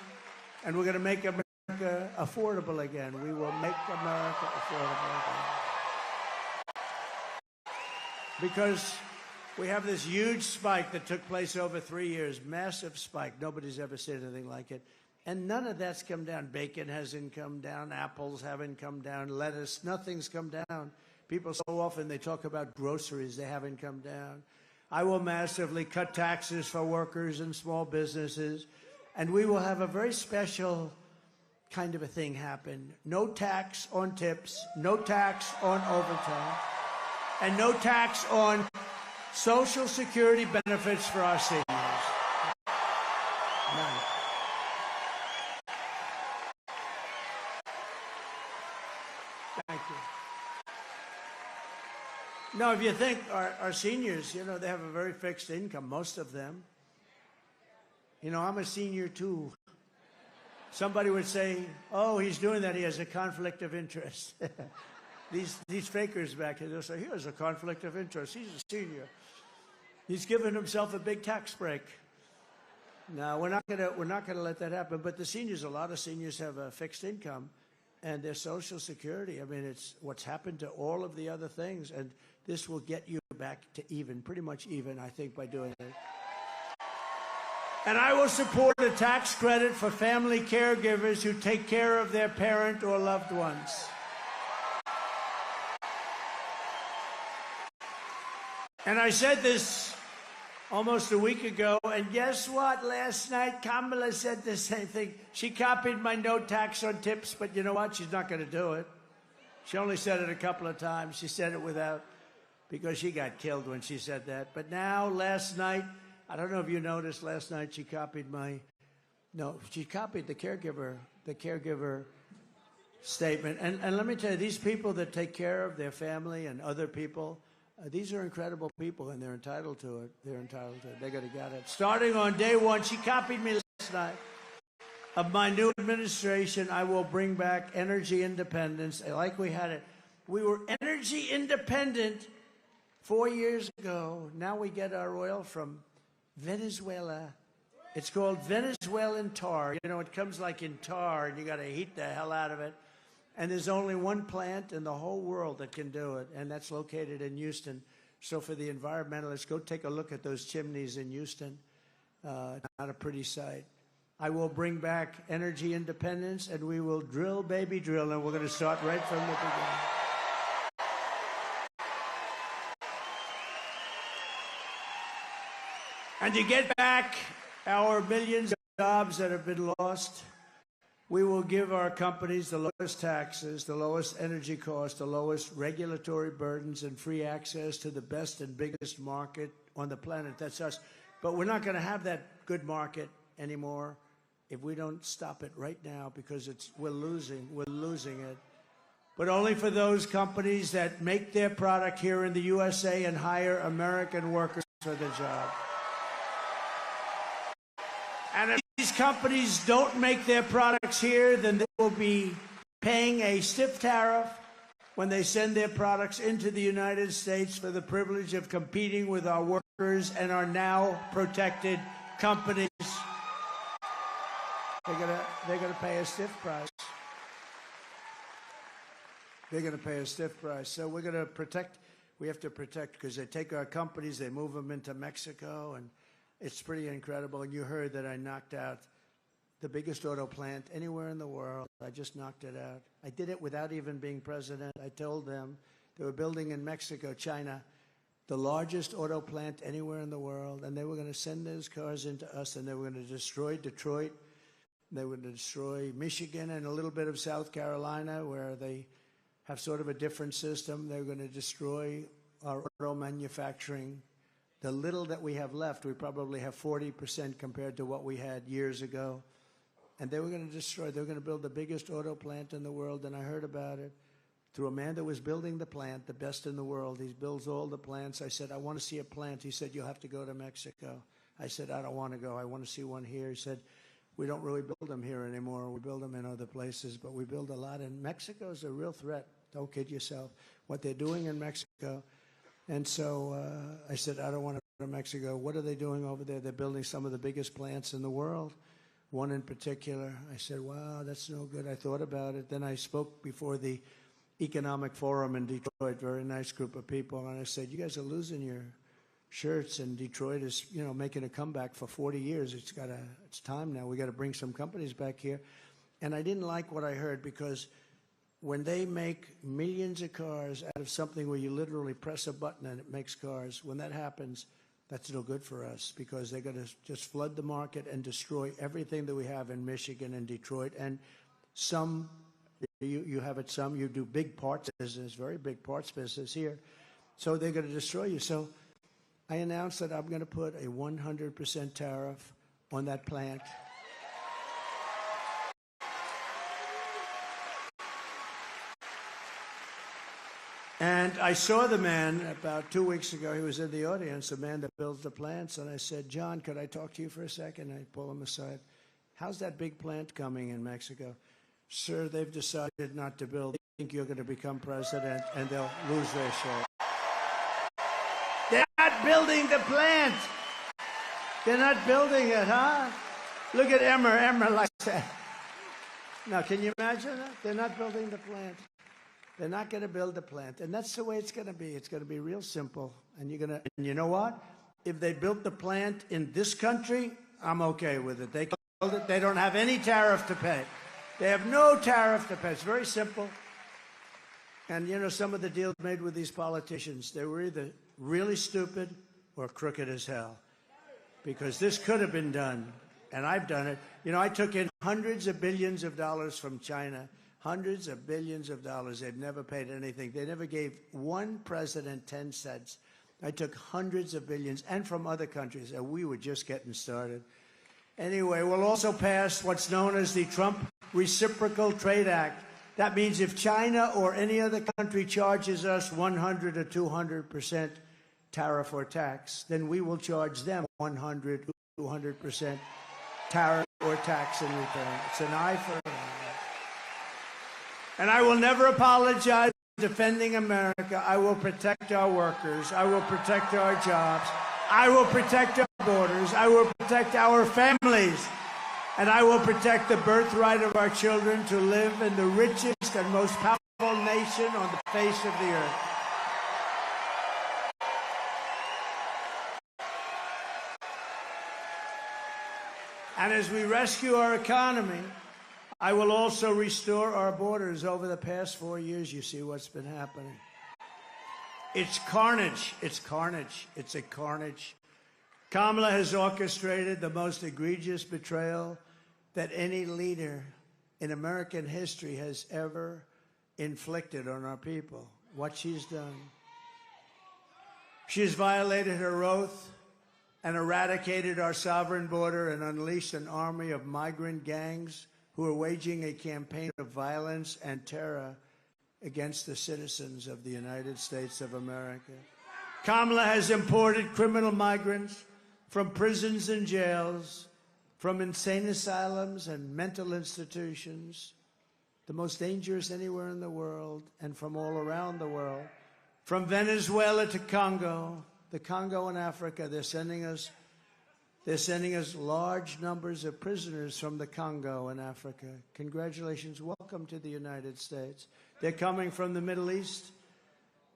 and we're going to make America affordable again. We will make America affordable again. Because we have this huge spike that took place over 3 years, massive spike. Nobody's ever seen anything like it. And none of that's come down. Bacon hasn't come down. Apples haven't come down. Lettuce, nothing's come down. People so often, they talk about groceries. They haven't come down. I will massively cut taxes for workers and small businesses. And we will have a very special kind of a thing happen. No tax on tips, no tax on overtime, and no tax on Social Security benefits for our seniors. None. Thank you. No, if you think our seniors, you know, they have a very fixed income, most of them. You know, I'm a senior too. Somebody would say, oh, he's doing that, he has a conflict of interest. These fakers back here, they'll say, here's a conflict of interest. He's a senior. He's given himself a big tax break. No, we're not gonna let that happen. But the seniors, a lot of seniors have a fixed income, and their Social Security. I mean, it's what's happened to all of the other things, and this will get you back to even, pretty much even, I think, by doing it. And I will support a tax credit for family caregivers who take care of their parent or loved ones. And I said this almost a week ago, and guess what? Last night, Kamala said the same thing. She copied my no tax on tips, but you know what? She's not going to do it. She only said it a couple of times. She said it without, because she got killed when she said that. But now, last night, I don't know if you noticed, last night she copied she copied the caregiver statement. And let me tell you, these people that take care of their family and other people, these are incredible people, and they're entitled to it. They're entitled to it. They're going to get it. Starting on day one, she copied me last night. Of my new administration, I will bring back energy independence, like we had it. We were energy independent 4 years ago. Now we get our oil from Venezuela. It's called Venezuelan tar. You know, it comes like in tar, and you got to heat the hell out of it. And there's only one plant in the whole world that can do it, and that's located in Houston. So for the environmentalists, go take a look at those chimneys in Houston. Not a pretty sight. I will bring back energy independence, and we will drill, baby, drill, and we're going to start right from the beginning. And to get back our millions of jobs that have been lost, we will give our companies the lowest taxes, the lowest energy costs, the lowest regulatory burdens, and free access to the best and biggest market on the planet. That's us. But we're not going to have that good market anymore if we don't stop it right now, because we're losing it. But only for those companies that make their product here in the USA and hire American workers for the job. And if these companies don't make their products here, then they will be paying a stiff tariff when they send their products into the United States for the privilege of competing with our workers and our now protected companies. They're gonna pay a stiff price. They're gonna pay a stiff price. So we're gonna protect. We have to protect, because they take our companies, they move them into Mexico, and it's pretty incredible. And you heard that I knocked out the biggest auto plant anywhere in the world. I just knocked it out. I did it without even being president. I told them they were building in Mexico, China, the largest auto plant anywhere in the world, and they were going to send those cars into us, and they were going to destroy Detroit. They were going to destroy Michigan and a little bit of South Carolina, where they have sort of a different system. They were going to destroy our auto manufacturing. The little that we have left, we probably have 40% compared to what we had years ago. And they were going to destroy, they were going to build the biggest auto plant in the world, and I heard about it through a man that was building the plant, the best in the world. He builds all the plants. I said, I want to see a plant. He said, you'll have to go to Mexico. I said, I don't want to go. I want to see one here. He said, we don't really build them here anymore. We build them in other places, but we build a lot. And Mexico is a real threat. Don't kid yourself. What they're doing in Mexico. And so I said, I don't want to go to Mexico. What are they doing over there? They're building some of the biggest plants in the world, one in particular. I said, wow, that's no good. I thought about it. Then I spoke before the Economic Forum in Detroit, very nice group of people. And I said, you guys are losing your shirts, and Detroit is, making a comeback for 40 years. It's time now. We got to bring some companies back here. And I didn't like what I heard, because when they make millions of cars out of something where you literally press a button and it makes cars, when that happens, that's no good for us, because they're going to just flood the market and destroy everything that we have in Michigan and Detroit. And some, you have it some, you do big parts business, very big parts business here. So they're going to destroy you. So I announced that I'm going to put a 100% tariff on that plant. And I saw the man about 2 weeks ago. He was in the audience, the man that builds the plants. And I said, John, could I talk to you for a second? I pull him aside. How's that big plant coming in Mexico? Sir, they've decided not to build. think you're going to become president, and they'll lose their shit. They're not building the plant. They're not building it, huh? Look at Emmer. Emmer like that. Now, can you imagine that? They're not building the plant. They're not going to build the plant. And that's the way it's going to be. It's going to be real simple. And you know what? If they built the plant in this country, I'm okay with it. They build it. They don't have any tariff to pay. They have no tariff to pay. It's very simple. And, you know, some of the deals made with these politicians, they were either really stupid or crooked as hell. Because this could have been done. And I've done it. You know, I took in hundreds of billions of dollars from China. Hundreds of billions of dollars. They've never paid anything. They never gave one president 10 cents. I took hundreds of billions, and from other countries, and we were just getting started. Anyway, we'll also pass what's known as the Trump Reciprocal Trade Act. That means if China or any other country charges us 100 or 200% tariff or tax, then we will charge them 100 or 200% tariff or tax in return. It's an eye for an eye. And I will never apologize for defending America. I will protect our workers. I will protect our jobs. I will protect our borders. I will protect our families. And I will protect the birthright of our children to live in the richest and most powerful nation on the face of the earth. And as we rescue our economy, I will also restore our borders. Over the past 4 years, you see what's been happening. It's carnage. It's carnage. It's a carnage. Kamala has orchestrated the most egregious betrayal that any leader in American history has ever inflicted on our people. What she's done. She's violated her oath and eradicated our sovereign border and unleashed an army of migrant gangs who are waging a campaign of violence and terror against the citizens of the United States of America. Kamala has imported criminal migrants from prisons and jails, from insane asylums and mental institutions, the most dangerous anywhere in the world, and from all around the world. From Venezuela to Congo, the Congo in Africa, they're sending us large numbers of prisoners from the Congo in Africa. Congratulations. Welcome to the United States. They're coming from the Middle East.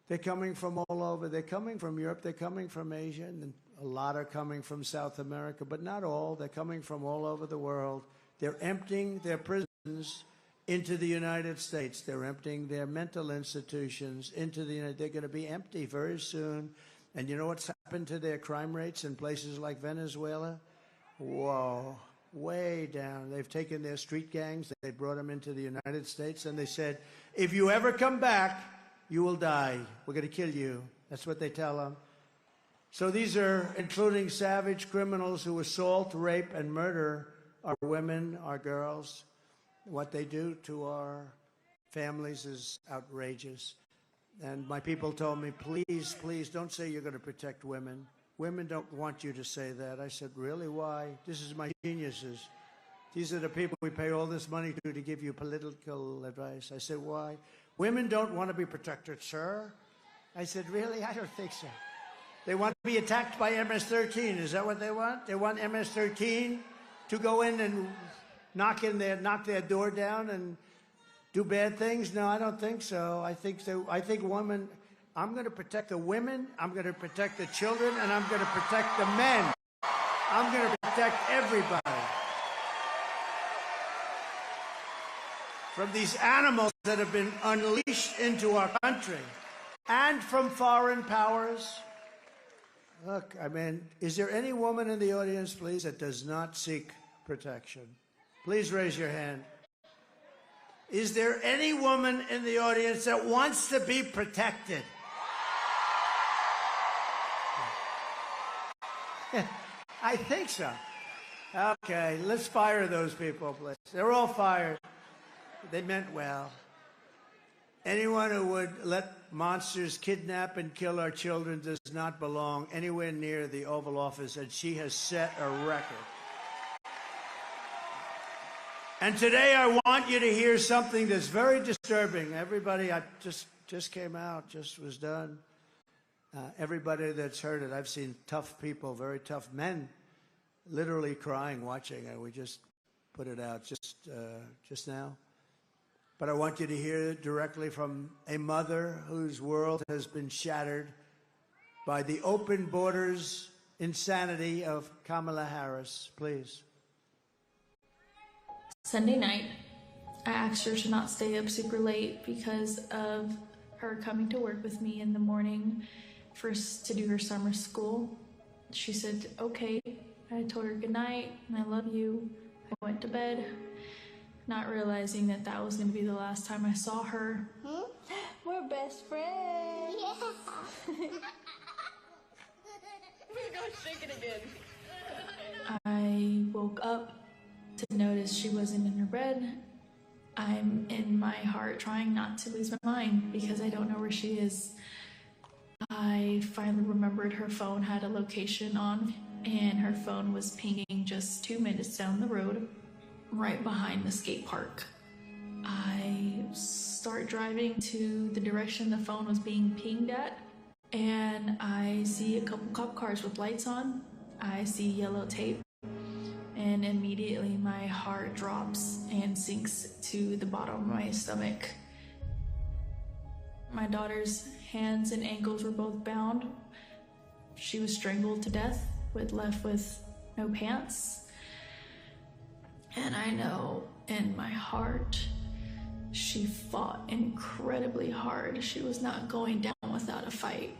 They're coming from all over. They're coming from Europe. They're coming from Asia. And a lot are coming from South America, but not all. They're coming from all over the world. They're emptying their prisons into the United States. They're emptying their mental institutions into the United States. They're going to be empty very soon. And you know what's happened to their crime rates in places like Venezuela? Whoa, way down. They've taken their street gangs, they brought them into the United States, and they said, if you ever come back, you will die. We're going to kill you. That's what they tell them. So these are including savage criminals who assault, rape, and murder our women, our girls. What they do to our families is outrageous. And my people told me, please, please, don't say you're going to protect women. Women don't want you to say that. I said, really, why? This is my geniuses. These are the people we pay all this money to give you political advice. I said, why? Women don't want to be protected, sir. I said, really? I don't think so. They want to be attacked by MS-13. Is that what they want? They want MS-13 to go in and knock their door down and do bad things? No, I don't think so. I think women, I'm going to protect the women, I'm going to protect the children, and I'm going to protect the men. I'm going to protect everybody from these animals that have been unleashed into our country and from foreign powers. Look, I mean, is there any woman in the audience, please, that does not seek protection? Please raise your hand. Is there any woman in the audience that wants to be protected? I think so. Okay, let's fire those people, please. They're all fired. They meant well. Anyone who would let monsters kidnap and kill our children does not belong anywhere near the Oval Office, and she has set a record. And today I want you to hear something that's very disturbing. Everybody, I just came out, just was done. Everybody that's heard it, I've seen tough people, very tough men, literally crying, watching it. We just put it out just now. But I want you to hear it directly from a mother whose world has been shattered by the open borders insanity of Kamala Harris. Please. Sunday night, I asked her to not stay up super late because of her coming to work with me in the morning to do her summer school. She said, okay. I told her good night and I love you. I went to bed, not realizing that that was going to be the last time I saw her. We're best friends. Yeah. We're going to shake it again. I woke up to notice she wasn't in her bed. I'm in my heart trying not to lose my mind because I don't know where she is. I finally remembered her phone had a location on, and her phone was pinging just 2 minutes down the road, right behind the skate park. I start driving to the direction the phone was being pinged at, and I see a couple cop cars with lights on. I see yellow tape. And immediately my heart drops and sinks to the bottom of my stomach. My daughter's hands and ankles were both bound. She was strangled to death, left with no pants. And I know in my heart, she fought incredibly hard. She was not going down without a fight.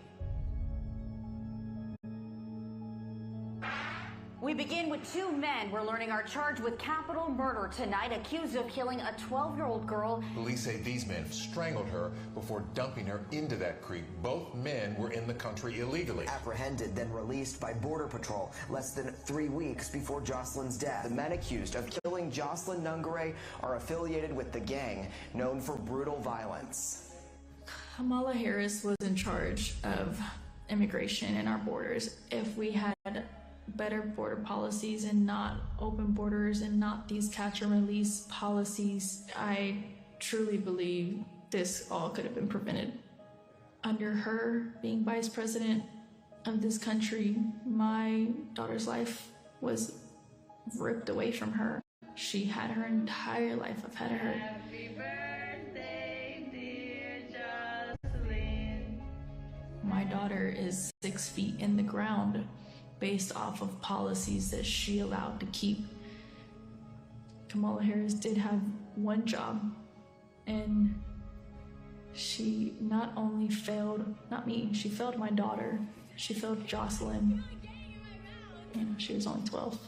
We begin with two men we're learning are charged with capital murder tonight, accused of killing a 12-year-old girl. Police say these men strangled her before dumping her into that creek. Both men were in the country illegally. Apprehended, then released by Border Patrol less than 3 weeks before Jocelyn's death. The men accused of killing Jocelyn Nungare are affiliated with the gang known for brutal violence. Kamala Harris was in charge of immigration and our borders. If we had better border policies and not open borders and not these catch and release policies, I truly believe this all could have been prevented. Under her being vice president of this country, my daughter's life was ripped away from her. She had her entire life ahead of her. Happy birthday, dear Jocelyn. My daughter is 6 feet in the ground based off of policies that she allowed to keep. Kamala Harris did have one job, and she not only failed, not me, she failed my daughter, she failed Jocelyn. She was only 12.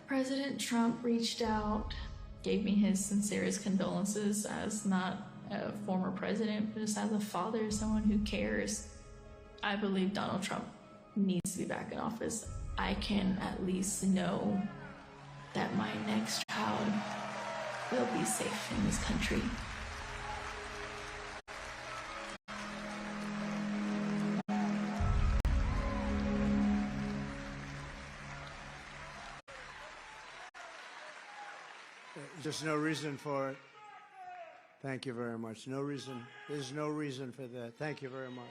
President Trump reached out, gave me his sincerest condolences as not a former president, but just as a father, someone who cares. I believe Donald Trump needs to be back in office. I can at least know that my next child will be safe in this country. There's no reason for it. Thank you very much. No reason. There's no reason for that. Thank you very much.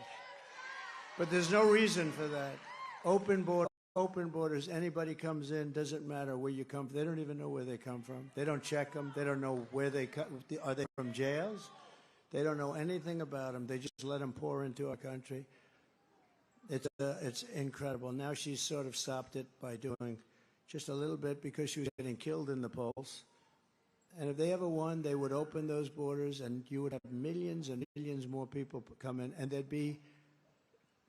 But there's no reason for that. Open borders, anybody comes in, doesn't matter where you come from. They don't even know where they come from. They don't check them. They don't know where they come. Are they from jails? They don't know anything about them. They just let them pour into our country. It's incredible. Now she's sort of stopped it by doing just a little bit because she was getting killed in the polls. And if they ever won, they would open those borders and you would have millions and millions more people come in, and there'd be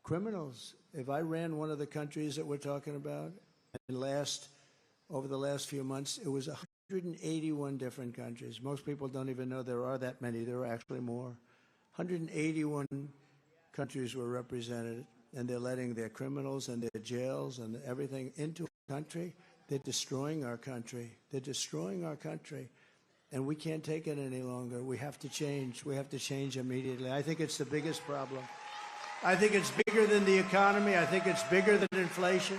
criminals. If I ran one of the countries that we're talking about, and over the last few months, it was 181 different countries. Most people don't even know there are that many. There are actually more. 181 countries were represented, and they're letting their criminals and their jails and everything into our country. They're destroying our country. They're destroying our country. And we can't take it any longer. We have to change. We have to change immediately. I think it's the biggest problem. I think it's bigger than the economy. I think it's bigger than inflation.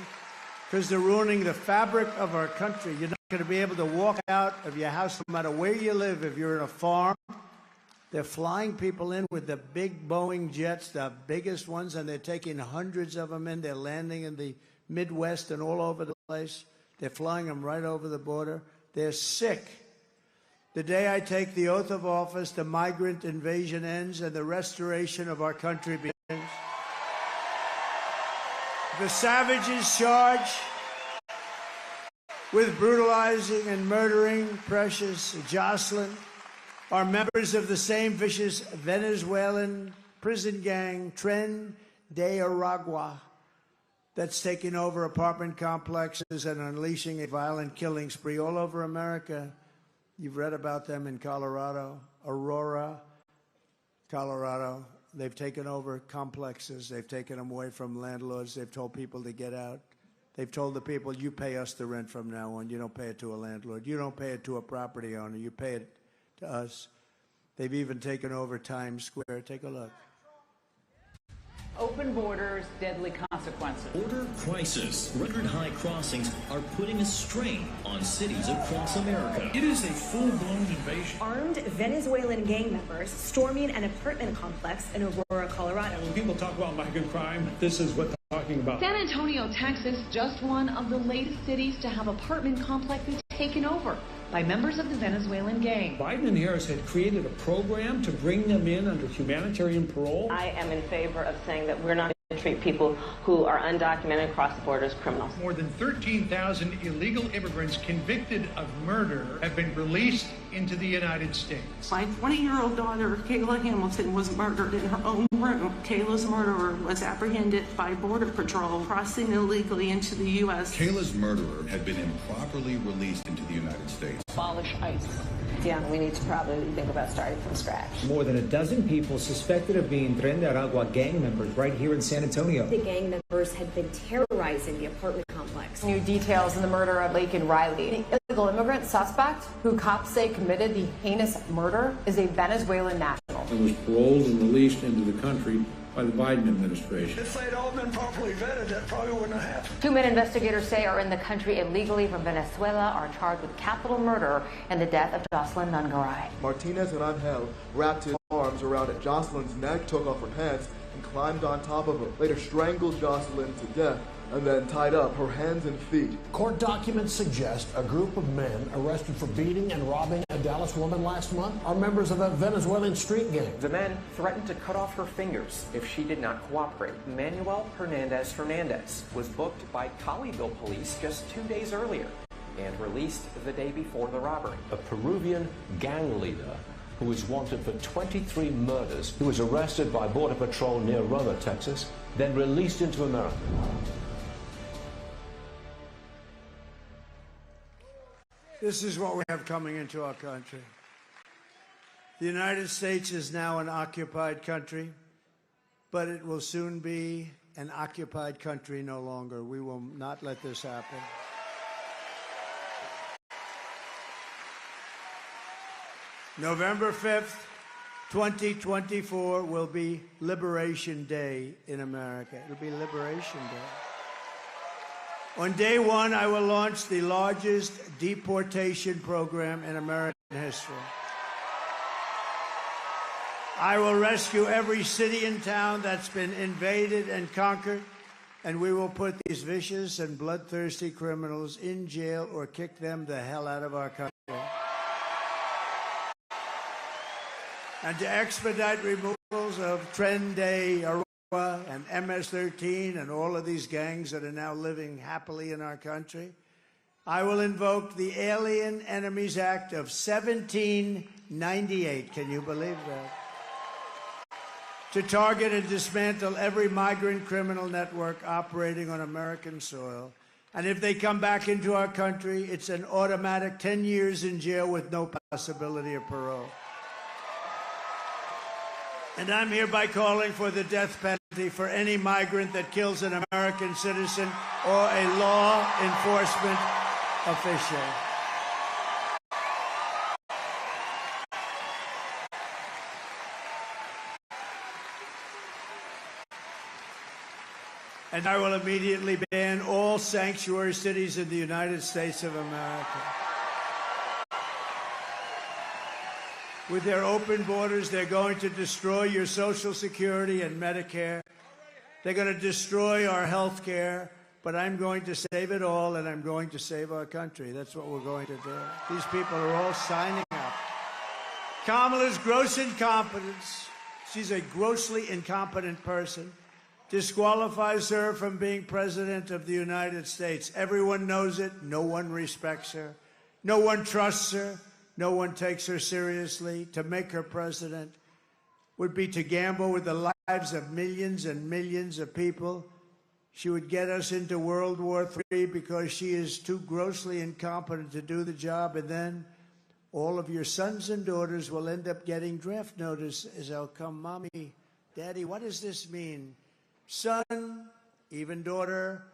because they're ruining the fabric of our country. You're not going to be able to walk out of your house no matter where you live. If you're in a farm, they're flying people in with the big Boeing jets, the biggest ones, and they're taking hundreds of them in. They're landing in the Midwest and all over the place. They're flying them right over the border. They're sick. The day I take the oath of office, the migrant invasion ends and the restoration of our country begins. The savages charge with brutalizing and murdering precious Jocelyn are members of the same vicious Venezuelan prison gang, Tren de Aragua, that's taking over apartment complexes and unleashing a violent killing spree all over America. You've read about them in Colorado, Aurora, Colorado. They've taken over complexes. They've taken them away from landlords. They've told people to get out. They've told the people, you pay us the rent from now on. You don't pay it to a landlord. You don't pay it to a property owner. You pay it to us. They've even taken over Times Square. Take a look. Open borders, deadly consequences. Border crisis. Record high crossings are putting a strain on cities across America. It is a full-blown invasion. Armed Venezuelan gang members storming an apartment complex in Aurora, Colorado. When people talk about migrant crime, this is what they're talking about. San Antonio, Texas, just one of the latest cities to have apartment complexes taken over by members of the Venezuelan gang. Biden and Harris had created a program to bring them in under humanitarian parole. I am in favor of saying that we're not going to treat people who are undocumented across the border as criminals. More than 13,000 illegal immigrants convicted of murder have been released into the United States. My 20-year-old daughter, Kayla Hamilton, was murdered in her own room. Kayla's murderer was apprehended by Border Patrol crossing illegally into the U.S. Kayla's murderer had been improperly released into the United States. Abolish ICE. Yeah, we need to probably think about starting from scratch. More than a dozen people suspected of being Tren de Aragua gang members right here in San Antonio. The gang members had been terrorizing the apartment complex. New details in the murder of Laken Riley. The illegal immigrant suspect, who cops say committed the heinous murder, is a Venezuelan national. And was paroled and released into the country by the Biden administration. If they'd all been properly vetted, that probably wouldn't have happened. Two men investigators say are in the country illegally from Venezuela are charged with capital murder and the death of Jocelyn Nungaray. Martinez and Angel wrapped his arms around Jocelyn's neck, took off her pants, and climbed on top of her. Later strangled Jocelyn to death and then tied up her hands and feet. Court documents suggest a group of men arrested for beating and robbing a Dallas woman last month are members of a Venezuelan street gang. The men threatened to cut off her fingers if she did not cooperate. Manuel Hernandez was booked by Colleyville police just 2 days earlier and released the day before the robbery. A Peruvian gang leader who is wanted for 23 murders, who was arrested by Border Patrol near Roma, Texas, then released into America. This is what we have coming into our country. The United States is now an occupied country, but it will soon be an occupied country no longer. We will not let this happen. November 5th, 2024 will be Liberation Day in America. It'll be Liberation Day. On day one, I will launch the largest deportation program in American history. I will rescue every city and town that's been invaded and conquered, and we will put these vicious and bloodthirsty criminals in jail or kick them the hell out of our country. And to expedite removals of Tren de Aragua and MS-13 and all of these gangs that are now living happily in our country, I will invoke the Alien Enemies Act of 1798. Can you believe that? To target and dismantle every migrant criminal network operating on American soil. And if they come back into our country, it's an automatic 10 years in jail with no possibility of parole. And I'm hereby calling for the death penalty for any migrant that kills an American citizen or a law enforcement official. And I will immediately ban all all sanctuary cities in the United States of America. With their open borders, they're going to destroy your Social Security and Medicare. They're going to destroy our health care. But I'm going to save it all, and I'm going to save our country. That's what we're going to do. These people are all signing up. Kamala's gross incompetence, she's a grossly incompetent person, disqualifies her from being president of the United States. Everyone knows it. No one respects her. No one trusts her. No one takes her seriously. To make her president would be to gamble with the lives of millions and millions of people. She would get us into World War III because she is too grossly incompetent to do the job, and then all of your sons and daughters will end up getting draft notices. They'll come, Mommy, Daddy, what does this mean? Son, even daughter,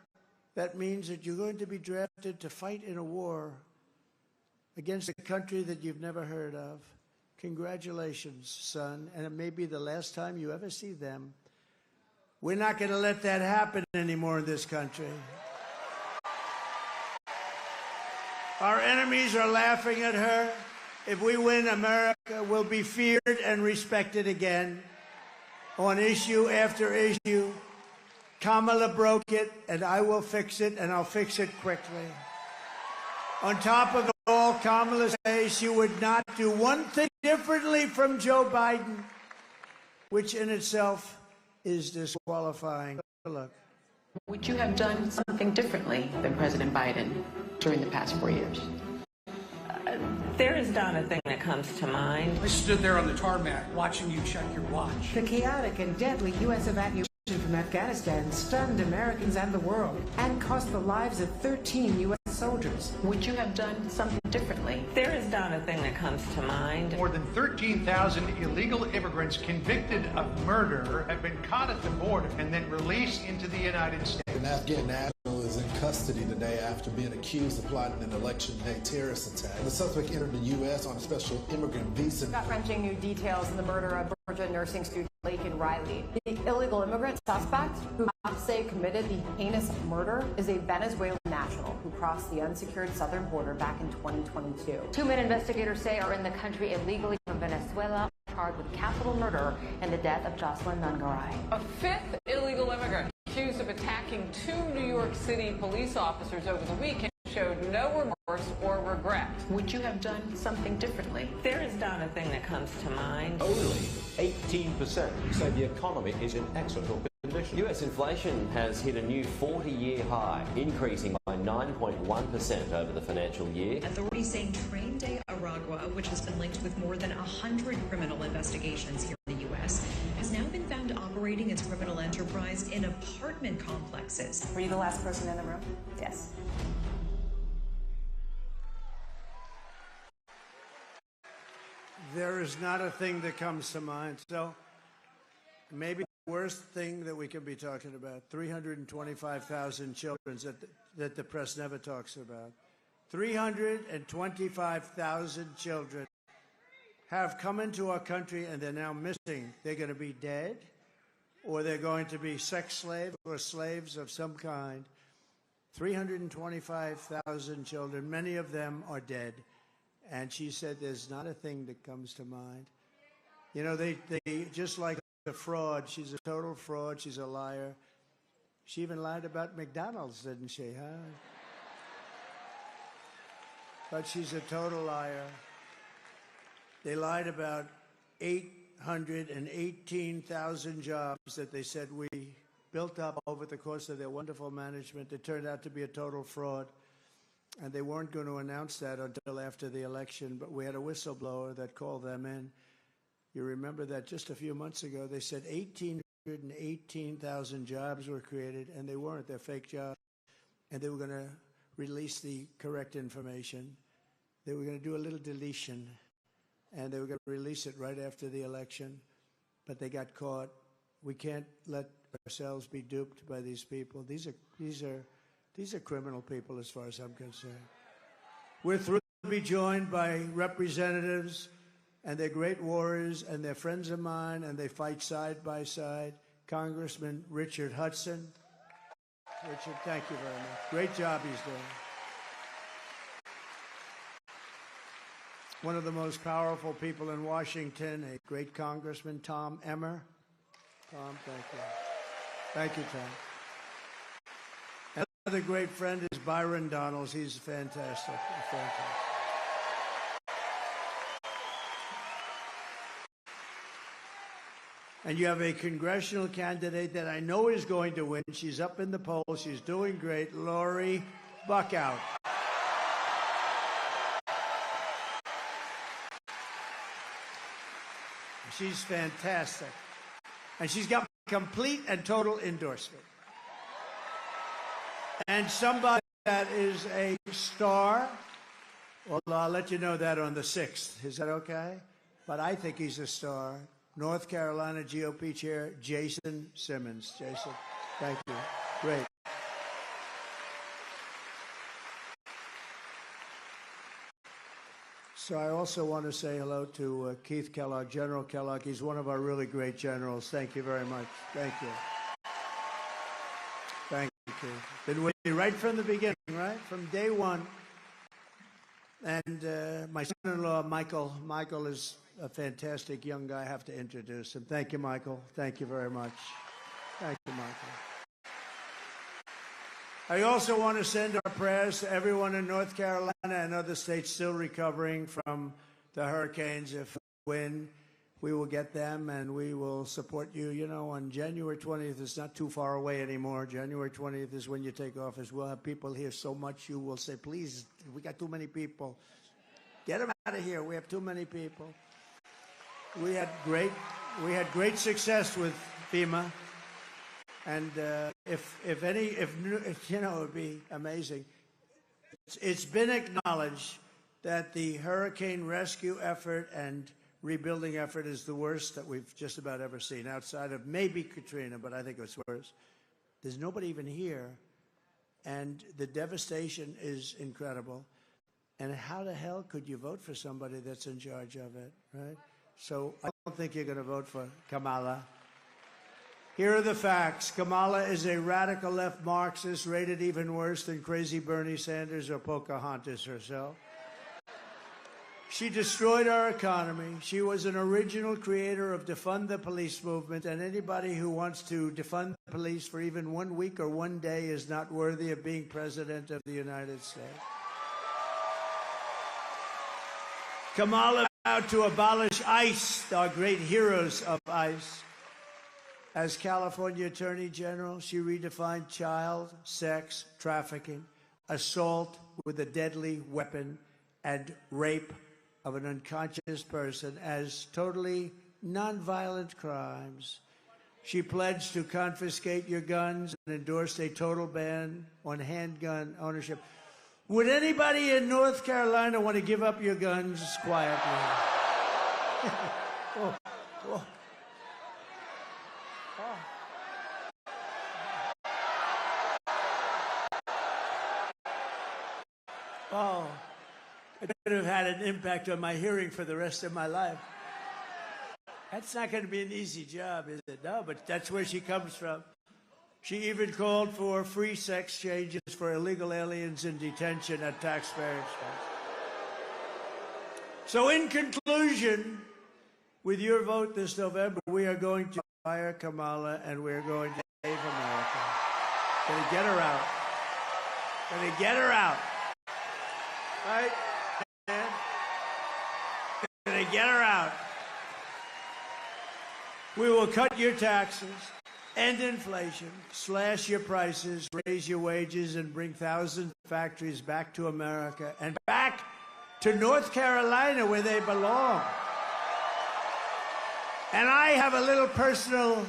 that means that you're going to be drafted to fight in a war against a country that you've never heard of. Congratulations, son, and it may be the last time you ever see them. We're not going to let that happen anymore in this country. Our enemies are laughing at her. If we win, America will be feared and respected again on issue after issue. Kamala broke it, and I will fix it, and I'll fix it quickly. On top of it all, Kamala says she would not do one thing differently from Joe Biden, which in itself is disqualifying. Look. Would you have done something differently than President Biden during the past 4 years? There is not a thing that comes to mind. I stood there on the tarmac watching you check your watch. The chaotic and deadly U.S. evacuation from Afghanistan stunned Americans and the world and cost the lives of 13 U.S. soldiers. Would you have done something differently? There is not a thing that comes to mind. More than 13,000 illegal immigrants convicted of murder have been caught at the border and then released into the United States. An Afghan national is in custody today after being accused of plotting an election day terrorist attack. The suspect entered the U.S. on a special immigrant visa. Gut-wrenching new details in the murder of Georgia nursing student Laken Riley. The illegal immigrant suspect, who cops say committed the heinous murder, is a Venezuelan national who crossed the unsecured southern border back in 2022. 2 men investigators say are in the country illegally from Venezuela, charged with capital murder and the death of Jocelyn Nungaray. A fifth illegal immigrant accused of attacking 2 New York City police officers over the weekend showed no remorse or regret. Would you have done something differently? There is not a thing that comes to mind. Only 18% say the economy is in excellent condition. US inflation has hit a new 40-year high, increasing by 9.1% over the financial year. Authorities saying Train de Aragua, which has been linked with more than 100 criminal investigations here in the U.S., has now been found operating its criminal enterprise in apartment complexes. Were you the last person in the room? Yes. There is not a thing that comes to mind. So maybe the worst thing that we could be talking about, 325,000 children that the press never talks about. 325,000 children have come into our country and they're now missing. They're going to be dead, or they're going to be sex slaves or slaves of some kind. 325,000 children, many of them are dead. And she said there's not a thing that comes to mind. You know, they just like a fraud. She's a total fraud. She's a liar. She even lied about McDonald's, didn't she, huh? But she's a total liar. They lied about 818,000 jobs that they said we built up over the course of their wonderful management. It turned out to be a total fraud. And they weren't going to announce that until after the election, but we had a whistleblower that called them in. You remember that just a few months ago, they said 18,000 jobs were created, and they weren't. They're fake jobs. And they were going to release the correct information. They were going to do a little deletion, and they were going to release it right after the election, but they got caught. We can't let ourselves be duped by these people. These are criminal people as far as I'm concerned. We're thrilled to be joined by representatives, and they're great warriors, and they're friends of mine, and they fight side by side. Congressman Richard Hudson. Richard, thank you very much. Great job he's doing. One of the most powerful people in Washington, a great congressman, Tom Emmer. Tom, thank you. Thank you, Tom. Another great friend is Byron Donalds. He's fantastic. Fantastic. And you have a congressional candidate that I know is going to win. She's up in the polls. She's doing great. Lori Buckout. She's fantastic. And she's got complete and total endorsement. And somebody that is a star, well, I'll let you know that on the 6th. Is that okay? But I think he's a star. North Carolina GOP Chair Jason Simmons. Jason, thank you. Great. So I also want to say hello to Keith Kellogg, General Kellogg. He's one of our really great generals. Thank you very much. Thank you. Thank you, Keith. Been with you right from the beginning, right? From day one. And my son-in-law, Michael. Michael is a fantastic young guy. I have to introduce him. Thank you, Michael. Thank you very much. Thank you, Michael. I also want to send our prayers to everyone in North Carolina and other states still recovering from the hurricanes. If we win, we will get them and we will support you. You know, on January 20th, it's not too far away anymore. January 20th is when you take office. We'll have people here so much you will say, please, we got too many people. Get them out of here. We have too many people. We had great success with FEMA. And if you know, it would be amazing. It's been acknowledged that the hurricane rescue effort and rebuilding effort is the worst that we've just about ever seen, outside of maybe Katrina, but I think it's worse. There's nobody even here, and the devastation is incredible. And how the hell could you vote for somebody that's in charge of it, right? So I don't think you're going to vote for Kamala. Here are the facts. Kamala is a radical left Marxist, rated even worse than crazy Bernie Sanders or Pocahontas herself. She destroyed our economy. She was an original creator of defund the police movement, and anybody who wants to defund the police for even 1 week or 1 day is not worthy of being president of the United States. Kamala vowed to abolish ICE, our great heroes of ICE. As California Attorney General, she redefined child sex trafficking, assault with a deadly weapon, and rape of an unconscious person as totally nonviolent crimes. She pledged to confiscate your guns and endorsed a total ban on handgun ownership. Would anybody in North Carolina want to give up your guns quietly? Oh, oh. Oh, it could have had an impact on my hearing for the rest of my life. That's not going to be an easy job, is it? No, but that's where she comes from. She even called for free sex changes for illegal aliens in detention at taxpayers' cost. So in conclusion, with your vote this November, we are going to fire Kamala and we're going to save America. Going to get her out. Going to get her out. Right? Going to get her out. We will cut your taxes, end inflation, slash your prices, raise your wages, and bring thousands of factories back to America and back to North Carolina where they belong. And I have a little personal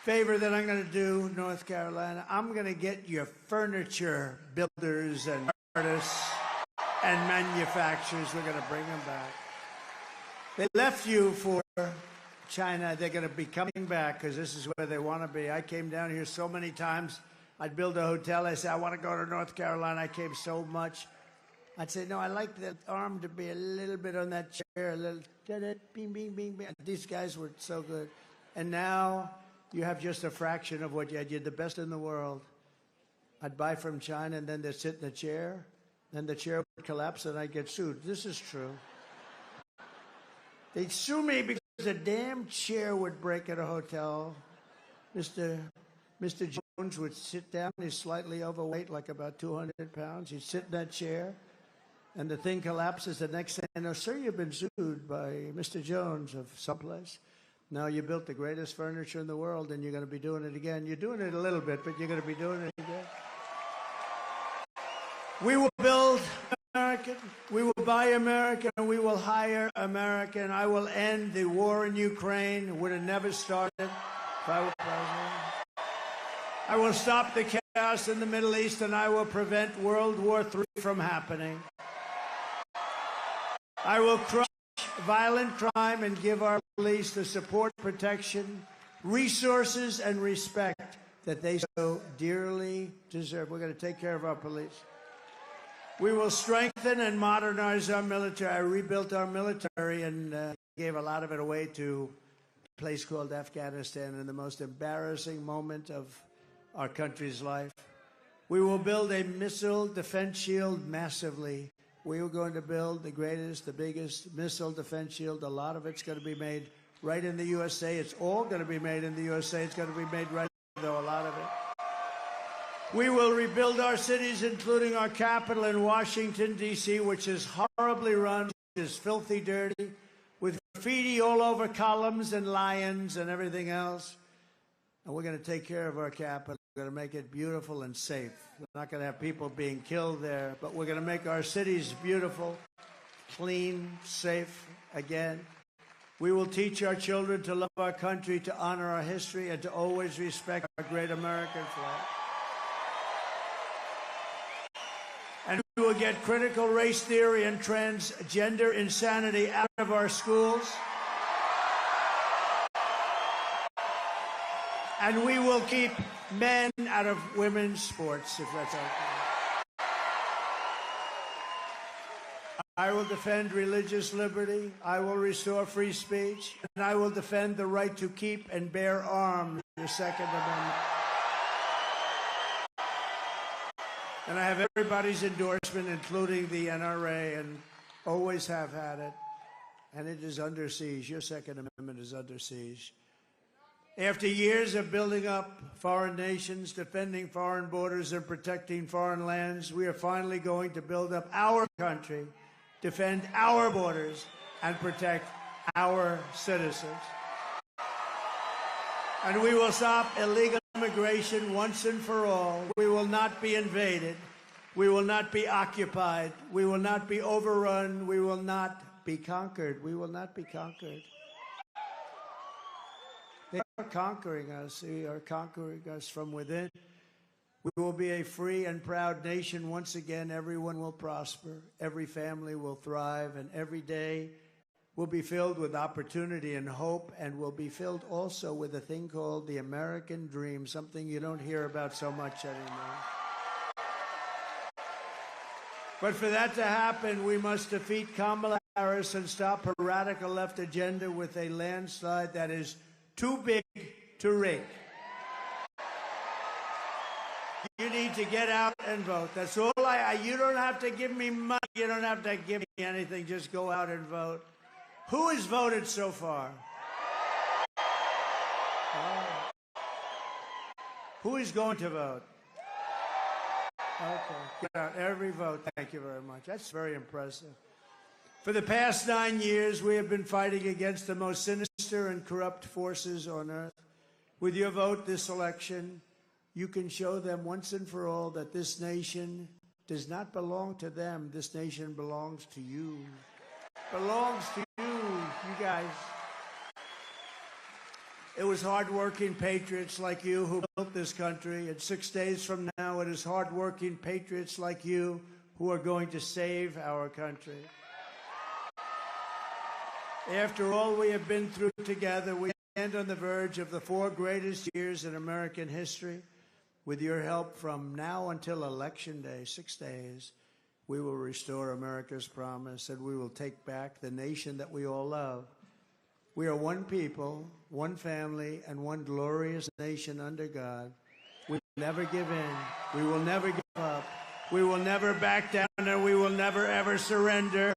favor that I'm going to do, North Carolina. I'm going to get your furniture builders and artists and manufacturers. We're going to bring them back. They left you for China. They're going to be coming back because this is where they want to be. I came down here so many times. I'd build a hotel. I say, I want to go to North Carolina. I came so much. I'd say, no, I like the arm to be a little bit on that chair, a little, bing, bing, bing, bing. These guys were so good. And now you have just a fraction of what you had. You're the best in the world. I'd buy from China, and then they'd sit in the chair, and the chair would collapse, and I'd get sued. This is true. They'd sue me because a damn chair would break at a hotel. Mr. Jones would sit down. He's slightly overweight, like about 200 pounds. He'd sit in that chair, and the thing collapses. The next thing I know, sir, you've been sued by Mr. Jones of someplace. Now you built the greatest furniture in the world, and you're going to be doing it again. You're doing it a little bit, but you're going to be doing it again. We will build American, we will buy American, and we will hire American. I will end the war in Ukraine. It would have never started if I were president. I will stop the chaos in the Middle East, and I will prevent World War III from happening. I will crush violent crime and give our police the support, protection, resources, and respect that they so dearly deserve. We're going to take care of our police. We will strengthen and modernize our military. I rebuilt our military and gave a lot of it away to a place called Afghanistan in the most embarrassing moment of our country's life. We will build a missile defense shield massively. We are going to build the greatest, the biggest missile defense shield. A lot of it's going to be made right in the USA. It's all going to be made in the USA. It's going to be made right though, a lot of it. We will rebuild our cities, including our capital in Washington, D.C., which is horribly run, which is filthy dirty, with graffiti all over columns and lions and everything else. And we're going to take care of our capital. We're going to make it beautiful and safe. We're not going to have people being killed there, but we're going to make our cities beautiful, clean, safe again. We will teach our children to love our country, to honor our history, and to always respect our great American flag. And we will get critical race theory and transgender insanity out of our schools. And we will keep men out of women's sports, if that's okay. I will defend religious liberty. I will restore free speech. And I will defend the right to keep and bear arms, the Second Amendment. And I have everybody's endorsement, including the NRA, and always have had it. And it is under siege. Your Second Amendment is under siege. After years of building up foreign nations, defending foreign borders, and protecting foreign lands, we are finally going to build up our country, defend our borders, and protect our citizens. And we will stop illegal immigration once and for all. We will not be invaded. We will not be occupied. We will not be overrun. We will not be conquered. We will not be conquered. They are conquering us. They are conquering us from within. We will be a free and proud nation once again. Everyone will prosper. Every family will thrive. And every day will be filled with opportunity and hope, and will be filled also with a thing called the American dream, something you don't hear about so much anymore. But for that to happen, we must defeat Kamala Harris and stop her radical left agenda with a landslide that is too big to rig. You need to get out and vote. That's all you don't have to give me money. You don't have to give me anything. Just go out and vote. Who has voted so far? Oh. Who is going to vote? Okay. Get out every vote. Thank you very much. That's very impressive. For the past 9 years, we have been fighting against the most sinister and corrupt forces on earth. With your vote this election, you can show them once and for all that this nation does not belong to them. This nation belongs to you. Belongs to you guys. It was hard-working patriots like you who built this country. And 6 days from now, it is hard-working patriots like you who are going to save our country. After all we have been through together, we stand on the verge of the 4 greatest years in American history. With your help from now until Election Day, 6 days, we will restore America's promise, and we will take back the nation that we all love. We are one people, one family, and one glorious nation under God. We never give in. We will never give up. We will never back down, and we will never, ever surrender.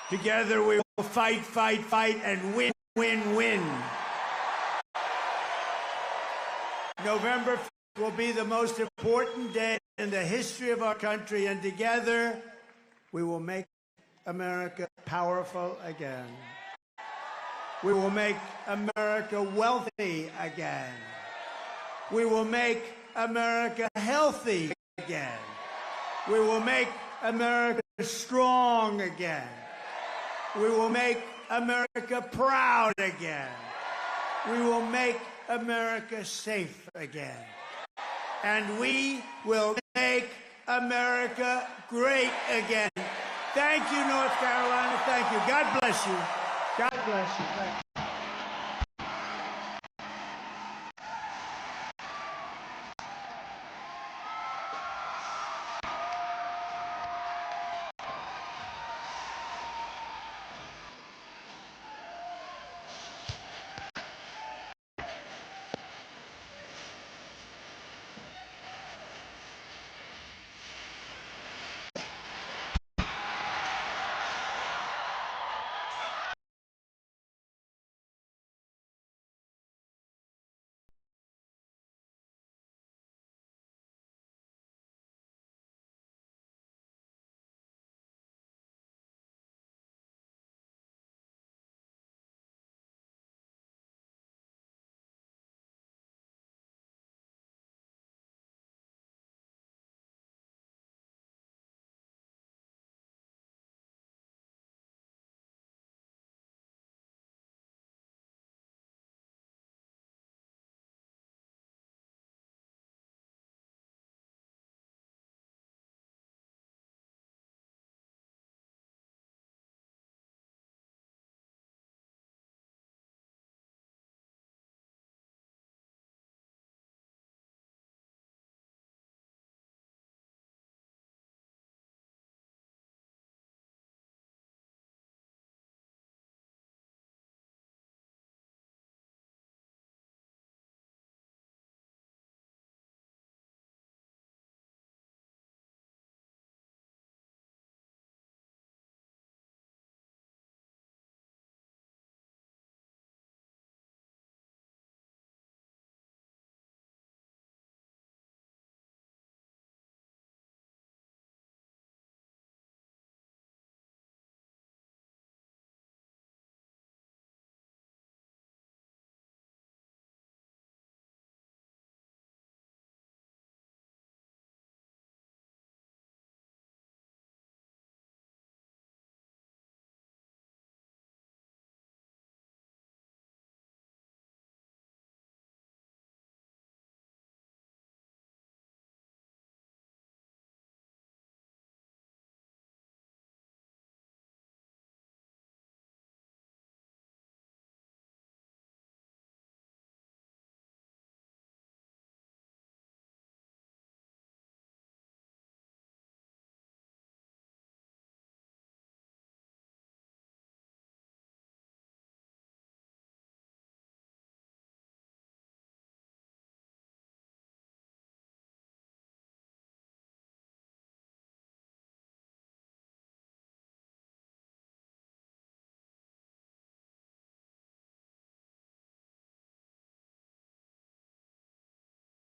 Together we will fight, fight, fight, and win, win, win. November 5th will be the most important day in the history of our country, and together we will make America powerful again. We will make America wealthy again. We will make America healthy again. We will make America strong again. We will make America proud again. We will make America safe again. And we will make America great again. Thank you, North Carolina. Thank you. God bless you. God bless you. Thank you.